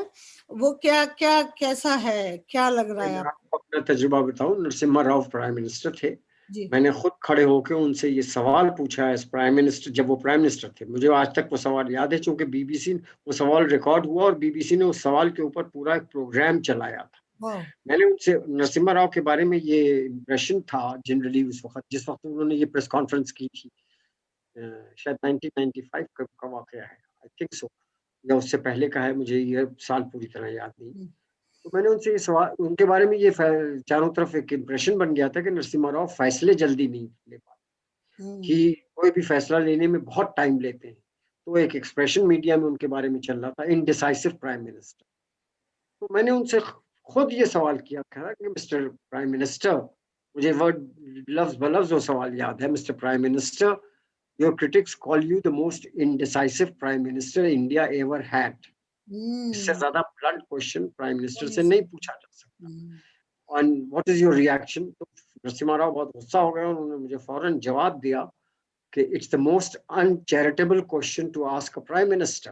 वो क्या क्या कैसा है, क्या लग रहा है। है मैं आप? आपको अपना तजुर्बा बताऊं, नरसिम्हा राव प्राइम मिनिस्टर थे। जी। मैंने खुद खड़े होकर उनसे ये सवाल पूछा एज प्राइम मिनिस्टर, जब वो प्राइम मिनिस्टर थे। मुझे आज तक वो सवाल याद है, चूंकि बीबीसी वो सवाल रिकॉर्ड हुआ और बीबीसी ने उस सवाल के ऊपर पूरा एक प्रोग्राम चलाया था। वाह। मैंने उनसे नरसिम्हा राव के बारे में ये इम्प्रेशन था जनरली उस वक्त, जिस वक्त उन्होंने ये प्रेस कॉन्फ्रेंस की थी, शायद 1995 का वाकया है, आई थिंक सो, या उससे पहले का है, मुझे ये साल पूरी तरह याद नहीं। हम्म। तो मैंने उनसे ये सवाल, उनके बारे में ये चारों तरफ एक इम्प्रेशन बन गया था कि नरसिम्हा राव फैसले जल्दी नहीं ले पाते, हम्म। कि कोई भी फैसला लेने में बहुत टाइम लेते हैं। तो एक एक्सप्रेशन मीडिया में उनके बारे में चल रहा था, इनडिसाइसिव प्राइम मिनिस्टर। तो मैंने उनसे खुद ये सवाल किया था कि मिस्टर प्राइम मिनिस्टर, मुझे वर्ड लफ्ज बलफ्ज वो सवाल याद है, mister prime minister, your critics call you the most indecisive prime minister India ever had. इससे हम्म। ज्यादा ब्लंट क्वेश्चन प्राइम मिनिस्टर नहीं से नहीं सर। पूछा जा सकता। Hmm. On what is your reaction? तो नरसिम्हा राव बहुत गुस्सा हो गया, उन्होंने मुझे फौरन जवाब दिया कि it's the most uncharitable question to ask a prime minister.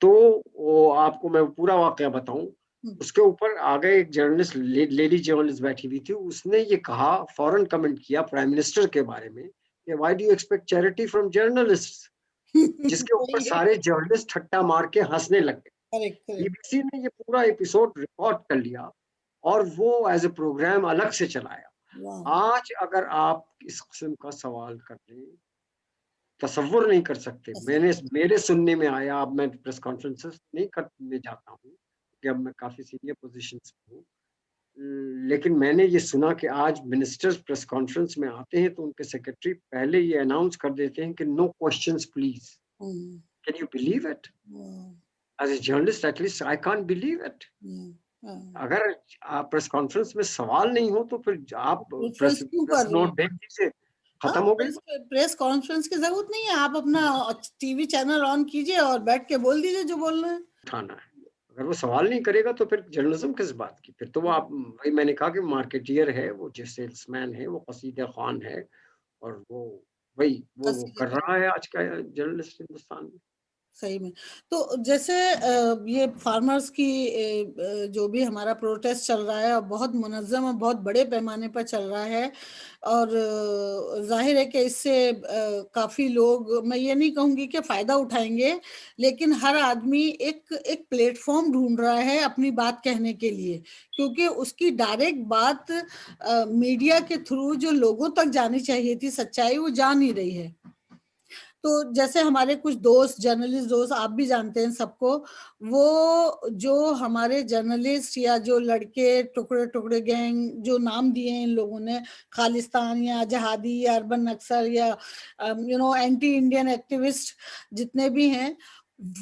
तो वो आपको मैं पूरा वाकया बताऊं, हम्म। उसके ऊपर आगे एक जर्नलिस्ट, लेडी जर्नलिस्ट बैठी हुई थी, उसने ये कहा, फौरन कमेंट किया प्राइम मिनिस्टर के बारे में कि why do you expect charity from journalist? जिसके ऊपर सही है। सारे जर्नलिस्ट ठट्टा मार के हंसने लगे। Correct correct. बीबीसी ने ये पूरा एपिसोड रिकॉर्ड कर लिया और वो एज ए प्रोग्राम अलग से चलाया। वाह। आज अगर आप इस किस्म का सवाल कर लें, तसव्वुर नहीं कर सकते। मैंने मेरे सुनने में आया, अब मैं प्रेस कॉन्फ्रेंसेस नहीं करने जाता हूँ कि अब मैं काफी सीनियर पोजीशंस पे हूँ, लेकिन मैंने ये सुना कि आज मिनिस्टर्स प्रेस कॉन्फ्रेंस में आते हैं तो उनके सेक्रेटरी पहले ये अनाउंस कर देते हैं कि no questions please. Hmm. Can you believe it? वाह। As a journalist at least I can't believe it. हाँ। अगर आप प्रेस कॉन्फ्रेंस में सवाल नहीं हो तो फिर आप प्रेस प्रेफरेंस क्यों प्रेस कर रहे नोट हैं? भेज दीजिए, हाँ, खत्म हो गई प्रेस बात। प्रेस कॉन्फ्रेंस की जरूरत नहीं है, आप अपना टीवी चैनल ऑन कीजिए और बैठ के बोल दीजिए जो बोलना है। उठाना है, अगर वो सवाल नहीं करेगा तो फिर जर्नलिज्म किस बात की? फिर तो वो आप, वही मैंने कहा कि मार्केटियर है वो, जो सेल्समैन है वो, कसीदा खान है, और वो वही वो तस्वीर कर का। रहा है आज का जर्नलिस्ट हिंदुस्तान में। सही में। तो जैसे ये फार्मर्स की जो भी हमारा प्रोटेस्ट चल रहा है और बहुत मुनज़्ज़म और बहुत बड़े पैमाने पर चल रहा है, और जाहिर है कि इससे काफ़ी लोग, मैं ये नहीं कहूँगी कि फ़ायदा उठाएंगे, लेकिन हर आदमी एक एक प्लेटफॉर्म ढूंढ रहा है अपनी बात कहने के लिए, क्योंकि उसकी डायरेक्ट बात मीडिया के थ्रू जो लोगों तक जानी चाहिए थी, सच्चाई, वो जा नहीं रही है। तो जैसे हमारे कुछ दोस्त, जर्नलिस्ट दोस्त, आप भी जानते हैं सबको, वो जो हमारे जर्नलिस्ट या जो लड़के, टुकड़े टुकड़े गैंग, जो नाम दिए हैं इन लोगों ने, खालिस्तान या जहादी या अर्बन नक्सल या एंटी इंडियन एक्टिविस्ट जितने भी हैं,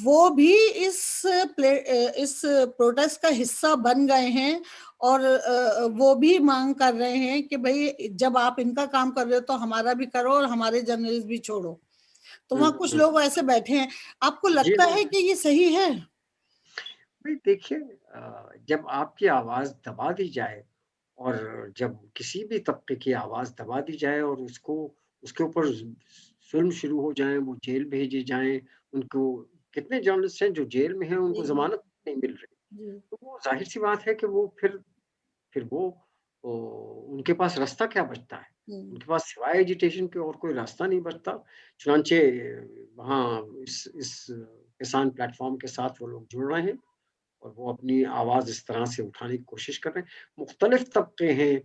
वो भी इस प्रोटेस्ट का हिस्सा बन गए हैं, और वो भी मांग कर रहे हैं कि भाई जब आप इनका काम कर रहे हो तो हमारा भी करो और हमारे जर्नलिस्ट भी छोड़ो। तो वहां कुछ हम्म। लोग ऐसे बैठे हैं। आपको जी लगता हाँ। है कि ये सही है? भाई देखिए, जब आपकी आवाज दबा दी जाए, और जब किसी भी तबके की आवाज दबा दी जाए और उसको, उसके ऊपर जुल्म शुरू हो जाए, वो जेल भेजे जाएं, उनको, कितने जर्नलिस्ट हैं जो जेल में हैं, उनको जी। जमानत नहीं मिल रही। जी। तो वो जाहिर सी बात है कि वो फिर वो ओ, उनके पास रास्ता क्या बचता है? हम्म। उनके पास सिवाय एजिटेशन के और कोई रास्ता नहीं बचता। चुनांचे वहाँ इस किसान प्लेटफॉर्म के साथ वो लोग जुड़ रहे हैं और वो अपनी आवाज़ इस तरह से उठाने की कोशिश कर रहे हैं। मुख्तलिफ तबके हैं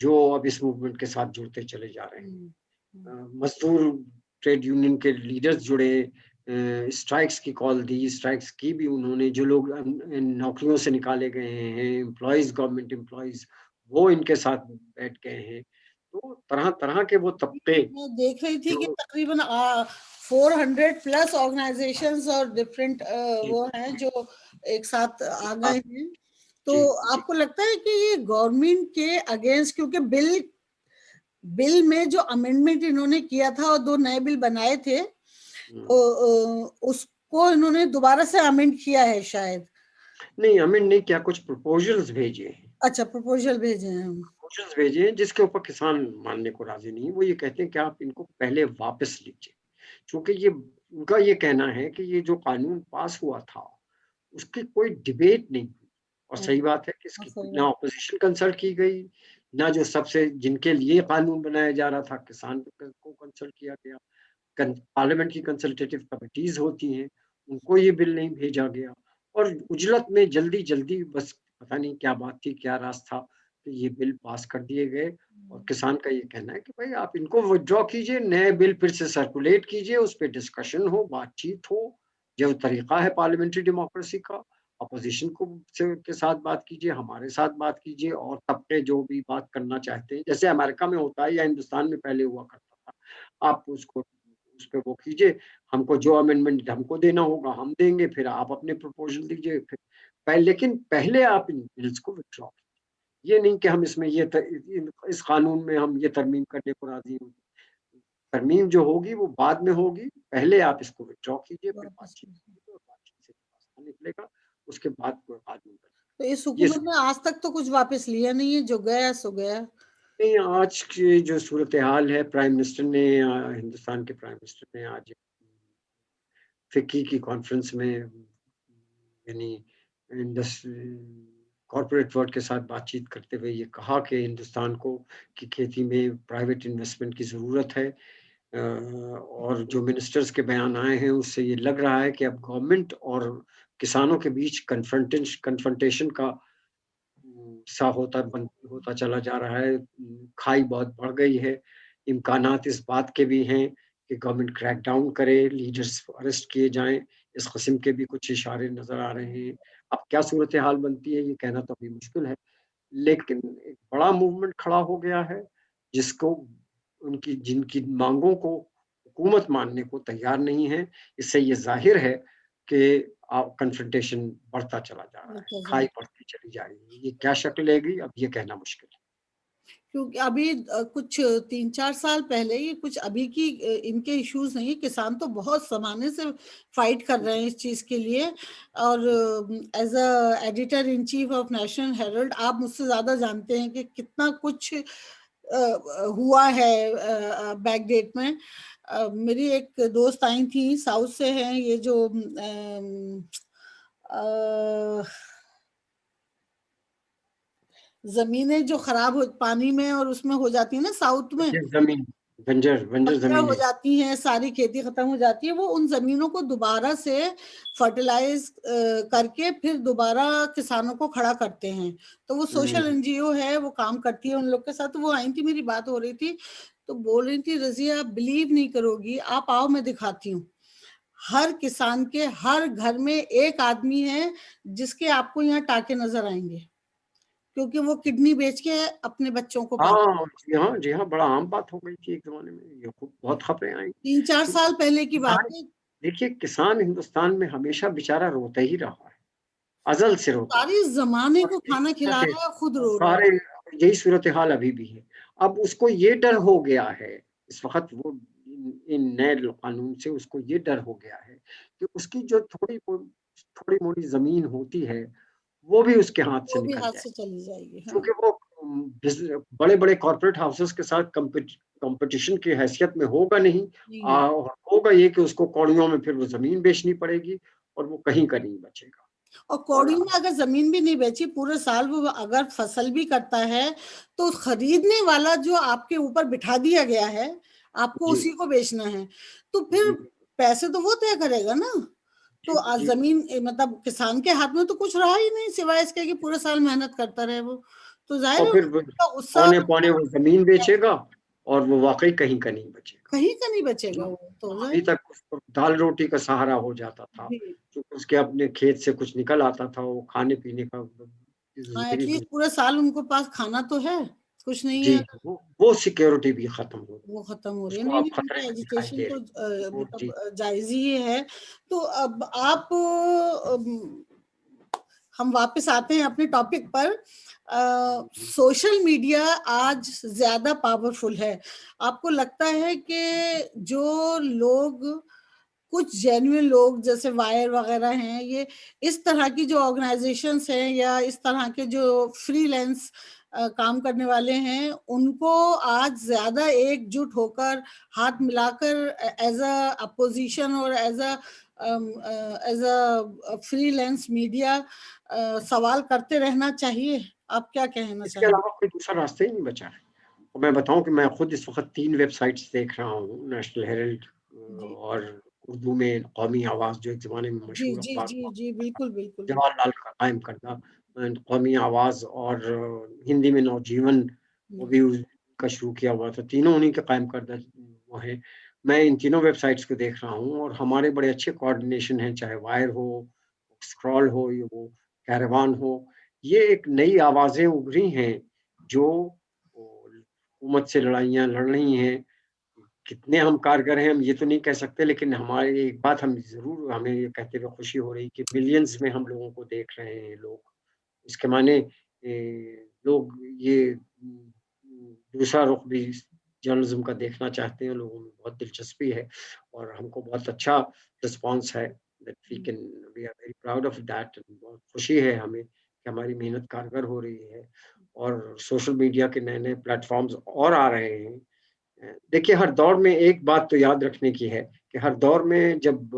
जो अब इस मूवमेंट के साथ जुड़ते चले जा रहे हैं। हम्म। हम्म। मजदूर ट्रेड यूनियन के लीडर्स जुड़े, स्ट्राइक्स की कॉल दी, स्ट्राइक्स की भी उन्होंने, जो लोग नौकरियों से निकाले गए हैं, एम्प्लॉयज, गवर्नमेंट एम्प्लॉयज, वो इनके साथ बैठ गए हैं। तो तरह तरह के वो तबके मैं देख रही थी कि जो, तकरीबन 400 प्लस ऑर्गेनाइजेशंस और डिफरेंट जी वो हैं जो एक साथ आ गए हैं। तो जी जी, आपको लगता है कि ये गवर्नमेंट के अगेंस्ट, क्योंकि बिल बिल में जो अमेंडमेंट इन्होंने किया था और 2 नए बिल बनाए थे, उसको इन्होंने दोबारा से अमेंड किया है शायद। नहीं, अमेंड नहीं किया, कुछ प्रपोज़ल्स भेजे हैं। अच्छा, प्रपोज़ल भेजे हैं। प्रपोज़ल्स भेजे हैं जिसके ऊपर किसान मानने को राज़ी नहीं है। वो ये कहते हैं कि आप इनको पहले वापस लीजिए। चूँकि ये उनका ये कहना है कि ये जो कानून पास हुआ था, उसकी कोई डिबेट नहीं हुई और हाँ, सही बात है कि हाँ, इसकी सही ना बात। ऑपोज़िशन कंसल्ट की गई, ना जो सबसे जिनके लिए कानून बनाया जा रहा था, किसान को कंसल्ट किया गया। पार्लियामेंट की कंसल्टेटिव कमिटीज होती हैं, उनको ये बिल नहीं भेजा गया और उजलत में जल्दी-जल्दी बस पता नहीं क्या बात थी, क्या राज था कि ये बिल पास कर दिए गए और किसान का ये कहना है कि भाई आप इनको विथड्रॉ कीजिए, नए बिल फिर से सर्कुलेट कीजिए, उस पे डिस्कशन हो, बातचीत हो, जो तरीका है पार्लियामेंट्री डेमोक्रेसी का। अपोजिशन को के साथ बात कीजिए, हमारे साथ बात कीजिए और तब पे जो भी बात करना चाहते हैं, जैसे अमेरिका में होता है या हिंदुस्तान में पहले हुआ करता था। आप उसको उस पे वो कीजिए, हमको जो अमेंडमेंट हमको देना होगा हम देंगे, फिर आप अपने प्रपोज़ल दीजिए फिर लेकिन पहले आप इन बिल्स को विथड्रॉ कीजिए। ये नहीं कि हम इसमें ये इस कानून में हम ये तरमीम करने को राज़ी हैं। तरमीम जो होगी वो बाद में होगी, पहले आप इसको विथड्रॉ कीजिए, फिर वापस बातचीत कीजिए। कीजिए और बातचीत से जो रास्ता निकलेगा, उसके बाद कोई कानून तो इस बनेगा। ये हुकूमत ने आज तक तो कुछ वापस लिया नहीं है, जो गया सो गया। नहीं, आज की जो सूरत-ए-हाल है, प्राइम मिनिस्टर ने हिंदुस्तान के प्राइम मिनिस्टर ने आज फिक्की की कॉन्फ्रेंस में यानी इंडस कॉर्पोरेट वर्ल्ड के साथ बातचीत करते हुए ये कहा कि हिंदुस्तान को कि खेती में प्राइवेट इन्वेस्टमेंट की ज़रूरत है। और जो मिनिस्टर्स के बयान आए हैं उससे ये लग रहा है कि अब गवर्नमेंट और किसानों के बीच कन्फ्रंटेशन का सा होता चला जा रहा है। खाई बहुत बढ़ गई है। इम्कानात इस बात के भी हैं कि गवर्नमेंट क्रैक डाउन करे, लीडर्स अरेस्ट किए जाएँ, इस किस्म के भी कुछ इशारे नज़र आ रहे हैं। अब क्या सूरत-ए-हाल बनती है ये कहना तो अभी मुश्किल है। लेकिन एक बड़ा मूवमेंट खड़ा हो गया है, जिसको उनकी जिनकी माँगों को हुकूमत मानने को तैयार नहीं है। इससे ये ज़ाहिर है कि कन्फ्रंटेशन बढ़ता चला जा रहा है, अच्छा, खाई बढ़ती चली जा रही है। ये क्या शक्ल लेगी अब ये कहना मुश्किल है। क्योंकि अभी कुछ 3-4 साल पहले, ये कुछ अभी की इनके इश्यूज़ नहीं है, किसान तो बहुत ज़माने से फाइट कर रहे हैं इस चीज़ के लिए। और as a editor in chief of national Herald आप मुझसे ज़्यादा जानते हैं कि कितना कुछ हुआ है बैक डेट में। मेरी एक दोस्त आई थी, साउथ से हैं, ये जो अ, ज़मीनें जो खराब हो पानी में और उसमें हो जाती है ना साउथ में, ये ज़मीन बंजर बंजर हो ज़मीनें। जाती हैं, सारी खेती खत्म हो जाती है, वो उन ज़मीनों को दोबारा से फर्टिलाइज़ करके फिर दोबारा किसानों को खड़ा करते हैं। तो वो सोशल हुँ, एनजीओ है, वो काम करती है उन लोग के साथ। तो वो आई थी, मेरी बात हो रही थी, तो बोल रही थी, "रज़िया आप बिलीव नहीं करोगी, आप आओ मैं दिखाती हूँ। हर किसान के हर घर में एक आदमी है जिसके आपको यहाँ टाँके नज़र आएँगे, क्योंकि वो किडनी बेच के अपने बच्चों को पालते हैं।" हाँ, जी हाँ, बड़ा आम बात हो गई थी एक ज़माने में। ये खूब बहुत खबरें आई। 3-4 क्योंकि साल पहले की बात किसान है। देखिए किसान हिंदुस्तान में हमेशा बेचारा रोता ही रहा है, अज़ल से रोता रहा सारे ज़माने और को यही खाना खिला सूरत है रहा है, खुद रो रहा है। सारे यही सूरत-ए-हाल अभी भी है। अब उसको ये डर हो गया है, इस वक़्त वो इन नए कानून से उसको ये डर हो गया है कि उसकी जो थोड़ी-मोड़ी ज़मीन होती है, वो भी उसके हाथ से वो भी निकल हाथ जाए। से चली जाएगी, हाँ। क्योंकि वो बड़े-बड़े कॉर्पोरेट हाउसेज़ के साथ कॉम्पिटिशन की हैसियत में होगा नहीं। नहीं, होगा ये कि उसको कौड़ियों में फिर वो ज़मीन बेचनी पड़ेगी और वो कहीं का नहीं बचेगा। और और कौड़ी में अगर ज़मीन भी नहीं बेची, पूरे साल वो अगर फसल भी करता है, तो खरीदने वाला जो आपके ऊपर बिठा दिया गया है, आपको जी, उसी को बेचना है। तो फिर जी, पैसे तो वो तय करेगा ना। तो जी, जी। ज़मीन मतलब किसान के हाथ में तो कुछ रहा ही नहीं, सिवाय इसके कि पूरे साल मेहनत करता रहे वो। तो ज़ाहिर और है फिर वो उसका गुस्सा पौने-पौने वो ज़मीन बेचेगा और वो वाक़ई कहीं का नहीं बचेगा। कहीं का नहीं जो बचेगा वो, तो अभी ज़ाहिर तक उसको दाल-रोटी का सहारा हो जाता था, जी। क्योंकि उसके अपने खेत से कुछ निकल आता था, वो खाने-पीने का हाँ, ज़िंदगी एटलीस्ट पूरे गुज़ारता साल उनको पास खाना तो है, कुछ नहीं जी, है अगर वो सिक्योरिटी भी खत्म हो गई। वो खत्म हो रही है। उसको नहीं, अब नहीं, खतरे उनकी में दिखाई एजुकेशन दे तो रही है। वो मतलब जी, जायज़ ही है। तो अब आप हम वापस आते हैं अपने टॉपिक पर। जी। सोशल मीडिया आज ज्यादा पावरफुल है। आपको लगता है कि जो लोग, कुछ जेन्युइन लोग जैसे वायर वगैरह हैं, ये इस तरह की जो ऑर्गेनाइजेशंस हैं या इस तरह के जो फ्रीलांस काम करने वाले हैं, उनको आज ज्यादा एकजुट होकर, हाथ मिलाकर, एज अ अपोजिशन और एज अ फ्रीलांस मीडिया सवाल करते रहना चाहिए? आप क्या कहना इसके चाहेंगे? अलावा कोई दूसरा रास्ता ही नहीं बचा है। और मैं बताऊँ कि मैं खुद इस वक़्त 3 वेबसाइट्स देख रहा हूँ, नेशनल हेराल्ड जी और उर्दू में कौमी आवाज़, जो एक ज़माने में जी मशहूर जी अखबार जी हुआ जी, करता था। बिल्कुल बिल्कुल बिल्कुल। जवाहरलाल का कायम करदा कौमी आवाज़, और हिंदी में नवजीवन, वो भी उसका शुरू किया हुआ था। तीनों उन्हीं के कायम करदा वो हैं। मैं इन तीनों वेबसाइट्स को देख रहा हूँ और हमारे बड़े अच्छे कोऑर्डिनेशन हैं, चाहे वायर हो, स्क्रॉल हो, ये वो कैरवान हो। ये एक नई आवाज़ें उभरी हैं, जो हुकूमत से लड़ाइयाँ लड़ रही हैं। कितने हम कारगर हैं, हम ये तो नहीं कह सकते, लेकिन हमारी एक बात हम ज़रूर, हमें ये कहते हुए खुशी हो रही कि मिलियंस में हम लोगों को देख रहे हैं लोग। इसके माने लोग ये दूसरा रुख भी जर्नलिज़्म का देखना चाहते हैं, लोगों में बहुत दिलचस्पी है और हमको बहुत अच्छा रिस्पॉन्स है, that we are very proud of that. बहुत खुशी है हमें कि हमारी मेहनत कारगर हो रही है और सोशल मीडिया के नए-नए प्लेटफ़ॉर्म्स और आ रहे हैं। देखिए, हर दौर में एक बात तो याद रखने की है कि हर दौर में जब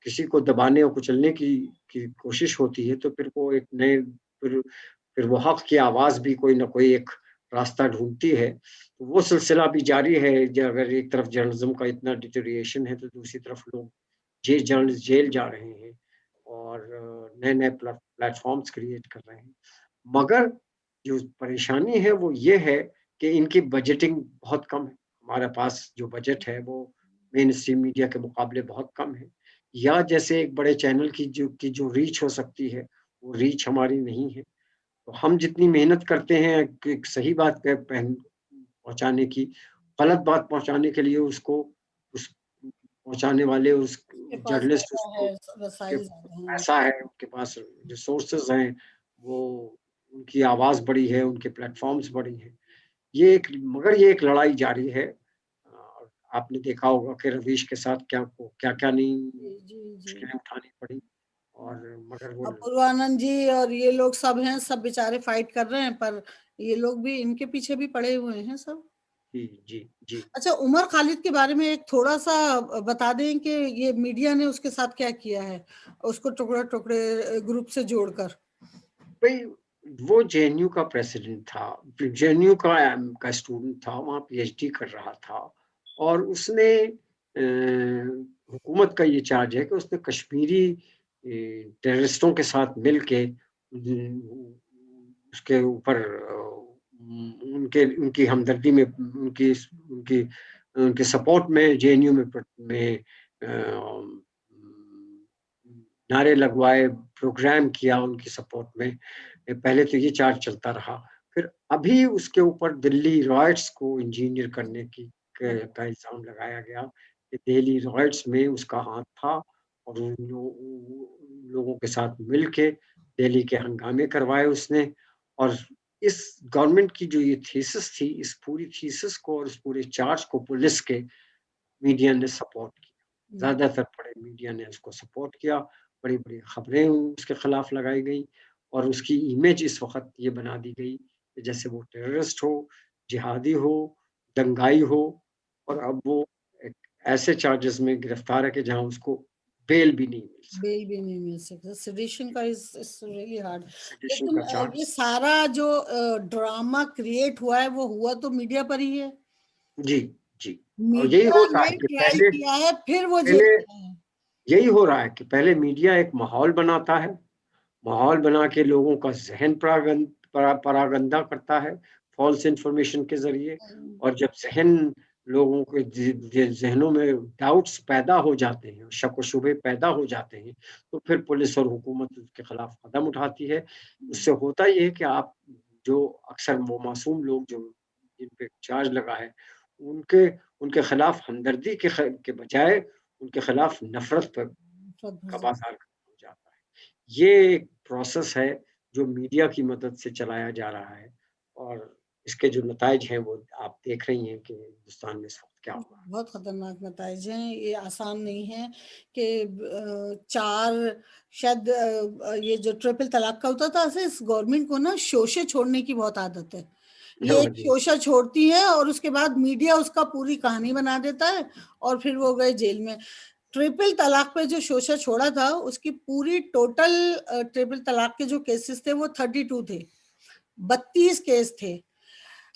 किसी को दबाने और कुचलने की कोशिश होती है, तो फिर वो एक नए फिर वो हक़ की आवाज़ भी कोई न कोई एक रास्ता ढूँढती है। तो वो सिलसिला भी जारी है। ज अगर एक तरफ जर्नलिज़्म का इतना डिटेरियोरेशन है, तो दूसरी तरफ लोग जर्नलिस्ट जेल जा रहे हैं और नए-नए प्लेटफ़ॉर्म्स क्रिएट कर रहे हैं। मगर जो परेशानी है वो ये है कि इनकी बजटिंग बहुत कम है। हमारे पास जो बजट है वो मेनस्ट्रीम मीडिया के मुकाबले बहुत कम है। या जैसे एक बड़े चैनल की जो रीच हो सकती है, वो रीच हमारी नहीं है। तो हम जितनी मेहनत करते हैं कि एक सही बात पहुँचाने की, गलत बात पहुँचाने के लिए उसको उस पहुँचाने वाले उस उसके पास जर्नलिस्ट ज्यादा उसको है, के वसाइल ज्यादा हैं। पैसा है, उनके पास रिसोर्सेज़ हैं, वो उनकी आवाज़ बड़ी है, उनके प्लेटफ़ॉर्म्स बड़ी हैं। ये एक लड़ाई जारी है। आपने देखा होगा कि रवीश के साथ क्या-क्या नहीं जी जी जी। मुश्किलें उठानी पड़ी, और मगर वो अपूर्वानंद जी और ये लोग सब हैं, सब बेचारे फाइट कर रहे हैं, पर ये लोग भी इनके पीछे भी पड़े हुए हैं सब। जी, जी, जी। अच्छा, उमर खालिद के बारे में एक थोड़ा-सा बता दें कि ये मीडिया ने उसके साथ क्या किया है? उसको टुकड़े-टुकड़े ग्रुप से जोड़कर। भई, वो जेएनयू का प्रेसिडेंट था, जेएनयू का स्टूडेंट था, वहाँ पीएचडी कर रहा था और उसने हुकूमत का ये चार्ज है कि उसने कश्मीरी टेररिस्टों के साथ मिल के उसके ऊपर उनके उनकी हमदर्दी में उनकी उनके सपोर्ट में जेएनयू में नारे लगवाए, प्रोग्राम किया उनकी सपोर्ट में। पहले तो ये चार्ज चलता रहा। फिर अभी उसके ऊपर दिल्ली रॉयट्स को इंजीनियर करने की क का इल्ज़ाम लगाया गया कि दिल्ली रॉयट्स में उसका हाथ था और उन लोगों के साथ मिल के दिल्ली के हंगामे करवाए उसने। और इस गवर्नमेंट की जो ये थीसिस थी, इस पूरी थीसिस को और इस पूरे चार्ज को पुलिस के मीडिया ने सपोर्ट किया। हुँ, ज़्यादातर बड़े मीडिया ने उसको सपोर्ट किया, बड़ी-बड़ी खबरें उसके खिलाफ लगाई गईं और उसकी इमेज इस वक़्त ये बना दी गई कि जैसे वो टेररिस्ट हो, जिहादी हो, दंगाई हो, और अब वो एक ऐसे चार्जेज़ में गिरफ्तार है कि जहाँ उसको बेल भी नहीं मिल सकती। बेल भी नहीं मिल सकता। सेडिशन का इज़ रियली हार्ड। सेडिशन लेकिन का ये चार्ज। सारा जो ड्रामा क्रिएट हुआ है, वो हुआ तो मीडिया पर ही है। जी, जी। और यही मीडिया होता ने है कि ट्राई किया है, फिर वो जेल पहले गया है। यही हो रहा है कि पहले मीडिया एक माहौल बनाता है, माहौल बना के लोगों का ज़हन परागंदा करता है, फ़ॉल्स इन्फॉर्मेशन के ज़रिए। हुँ, और जब ज़हन लोगों के ज़हनों में डाउट्स पैदा हो जाते हैं, शक व शुबे पैदा हो जाते हैं, तो फिर पुलिस और हुकूमत उसके खिलाफ कदम उठाती है। हुँ, उससे होता ये है कि आप जो अक्सर वो मासूम लोग जो जिन पे चार्ज लगा है, उनके उनके खिलाफ हमदर्दी के बजाय उनके खिलाफ नफ़रत सब का भस बाज़ार खत्म हो जाता है। ये एक प्रोसेस है जो मीडिया की मदद से चलाया जा रहा है और इसके जो नताइज हैं वो आप देख रही हैं कि हिंदुस्तान में इस वक़्त क्या हो रहा है। बहुत खतरनाक नताइज हैं, ये आसान नहीं है कि 4 शायद ये जो ट्रिपल तलाक का होता था, ऐसे इस गवर्नमेंट को ना शोषे छोड़ने की बहुत आदत है। ये एक जी, शोषा छोड़ती है और उसके बाद मीडिया उसका पूरी कहानी बना देता है और फिर वो गए जेल में। ट्रिपल तलाक पे जो शोषा छोड़ा था, उसकी पूरी टोटल ट्रिपल तलाक के जो केसेस थे वो 32 थे, 32 केस थे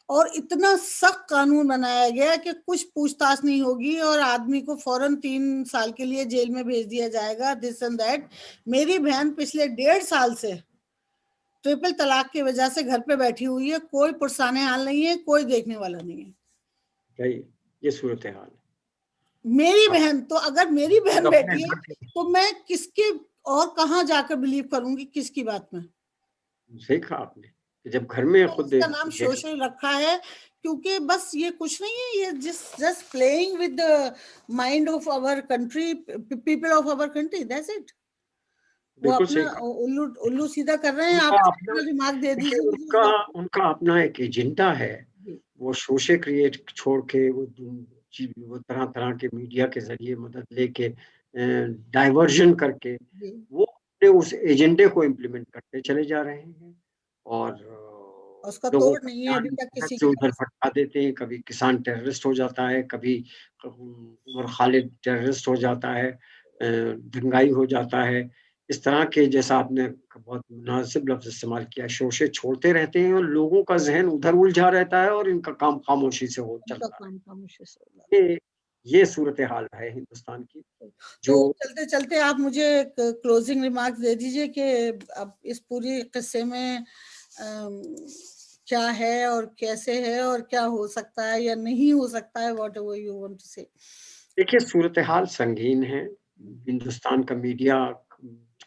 और इतना सख्त कानून बनाया गया कि कुछ पूछताछ नहीं होगी और आदमी को फौरन 3 साल के लिए जेल में भेज दिया जाएगा, दिस एंड दैट। मेरी बहन पिछले 1.5 साल से ट्रिपल तलाक की वजह से घर पे बैठी हुई है, कोई पुरसाने हाल नहीं है, कोई देखने वाला नहीं है। यही ये सूरत-ए-हाल है। मेरी आप बहन तो, अगर मेरी बहन अपने बैठी है घर के तो मैं किसके और कहाँ जाकर बिलीव करूंगी, किसकी बात में? सही कहा आपने कि जब घर में तो खुद इसका नाम देख सोशल रखा है क्योंकि बस ये कुछ नहीं है, ये just playing with the mind of our country, people of our country, that's it. वो बिल्कुल अपना सही कहा। उल्लू उल्लू सीधा कर रहे हैं। आप उनका इस अपना पर रिमार्क दे देखिए दीजिए मुझे इस उनका बात उनका अपना एक एजेंडा है। पे। वो शोषे क्रिएट छोड़ के वो तरह-तरह के मीडिया के ज़रिए मदद लेके डाइवर्जन करके जी, वो अपने उस एजेंडे को इम्प्लीमेंट करते चले जा रहे हैं और उसका लोगों तोड़ का नहीं है अभी ध्यान तक इधर किसी से के उधर पास। भटका देते हैं। कभी किसान टेररिस्ट हो जाता है, कभी उमर खालिद टेररिस्ट हो जाता है, दंगाई हो जाता है। इस तरह के जैसा आपने बहुत मुनासिब लफ्ज़ इस्तेमाल किया, शोषे छोड़ते रहते हैं और लोगों का ज़हन उधर उलझा रहता है और इनका काम खामोशी से हो उनका चलता काम खामोशी से हो रहे। ये सूरत-ए-हाल है हिंदुस्तान की, जाता है। जो तो चलते-चलते आप मुझे एक क्लोजिंग रिमार्क्स दे दीजिए कि अब इस पूरी किस्से में क्या है और कैसे है और क्या हो सकता है या नहीं हो सकता है, व्हाटएवर यू वांट टू से। देखिए सूरत-ए-हाल संगीन है। हिंदुस्तान का मीडिया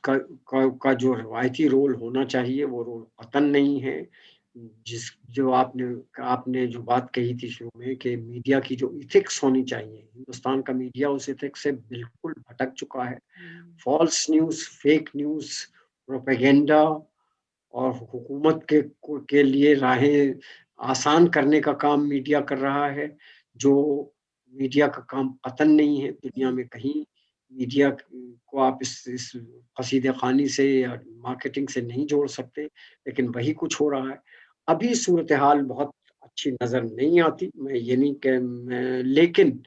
का जो रवायती रोल होना चाहिए वो रोल पतन नहीं है। जिस जो आपने आपने जो बात कही थी शुरू में कि मीडिया की जो एथिक्स होनी चाहिए, हिंदुस्तान का मीडिया उस एथिक्स से बिल्कुल भटक चुका है। False news, fake news, propaganda और हुकूमत के लिए राहें आसान करने का काम मीडिया कर रहा है, जो मीडिया का काम पतन नहीं है। दुनिया में कहीं मीडिया को आप इस कसीदे-ख़ानी से या मार्केटिंग से नहीं जोड़ सकते, लेकिन वही कुछ हो रहा है। अभी सूरत-ए-हाल बहुत अच्छी नज़र नहीं आती, मैं ये नहीं कह मैं लेकिन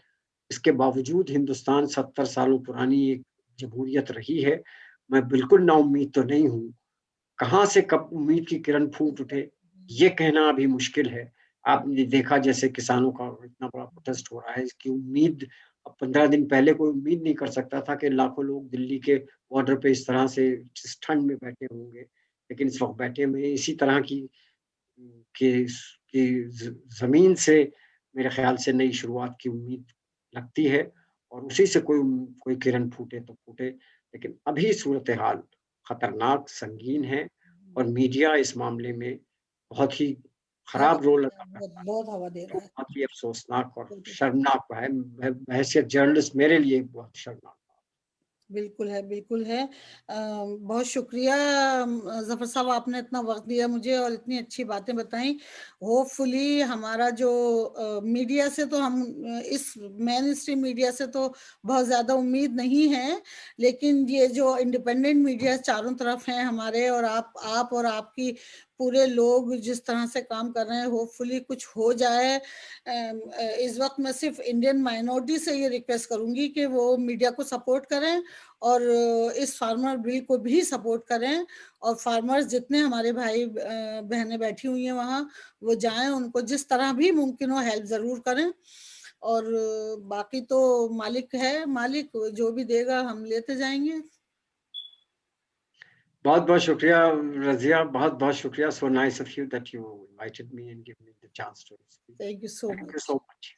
इसके बावजूद हिंदुस्तान 70 सालों पुरानी एक जमहूरियत रही है। मैं बिल्कुल नाउम्मीद तो नहीं हूँ। कहाँ से कब उम्मीद की किरण फूट उठे, ये कहना अभी मुश्किल है। आपने देखा जैसे किसानों का इतना बड़ा प्रोटेस्ट हो रहा है, इसकी उम्मीद अब 15 दिन पहले कोई उम्मीद नहीं कर सकता था कि लाखों लोग दिल्ली के बॉर्डर पे इस तरह से इस ठंड में बैठे होंगे। लेकिन इस वक़्त बैठे हुए हैं, इसी तरह की ज़मीन से मेरे ख़्याल से नई शुरुआत की उम्मीद लगती है और उसी से कोई किरण फूटे तो फूटे। लेकिन अभी सूरत-ए-हाल खतरनाक, संगीन है और मीडिया इस मामले में बहुत ही हवा खराब दे रोल रहा अदा है, कर बहुत रहा है, बहुत हवा दे जो रहा है। बहुत ही अफ़सोसनाक और बिल्कुल। शर्मनाक है। बहैसियत जर्नलिस्ट मेरे लिए बहुत शर्मनाक। बिल्कुल है, बिल्कुल है। बहुत शुक्रिया ज़फ़र साहब, आपने इतना वक़्त दिया मुझे और इतनी अच्छी बातें बताई। होपफुली हमारा जो मीडिया से तो हम इस मेन स्ट्रीम मीडिया से तो बहुत ज़्यादा उम्मीद नहीं है, लेकिन ये जो इंडिपेंडेंट मीडिया चारों तरफ हैं हमारे और आप और आपकी पूरे लोग जिस तरह से काम कर रहे हैं, होपफुली कुछ हो जाए। इस वक़्त मैं सिर्फ़ इंडियन माइनॉरिटी से ये रिक्वेस्ट करूँगी कि वो मीडिया को सपोर्ट करें और इस फार्मर बिल को भी सपोर्ट करें और फार्मर्स जितने हमारे भाई बहनें बैठी हुई हैं वहाँ, वो जाएँ, उनको जिस तरह भी मुमकिन हो हेल्प ज़रूर करें और बाकी तो मालिक है, मालिक जो भी देगा हम लेते जाएँगे। बहुत-बहुत शुक्रिया रज़िया, बहुत-बहुत शुक्रिया। So nice of you that you invited me and give me the chance to speak. Thank you so thank you much. So much.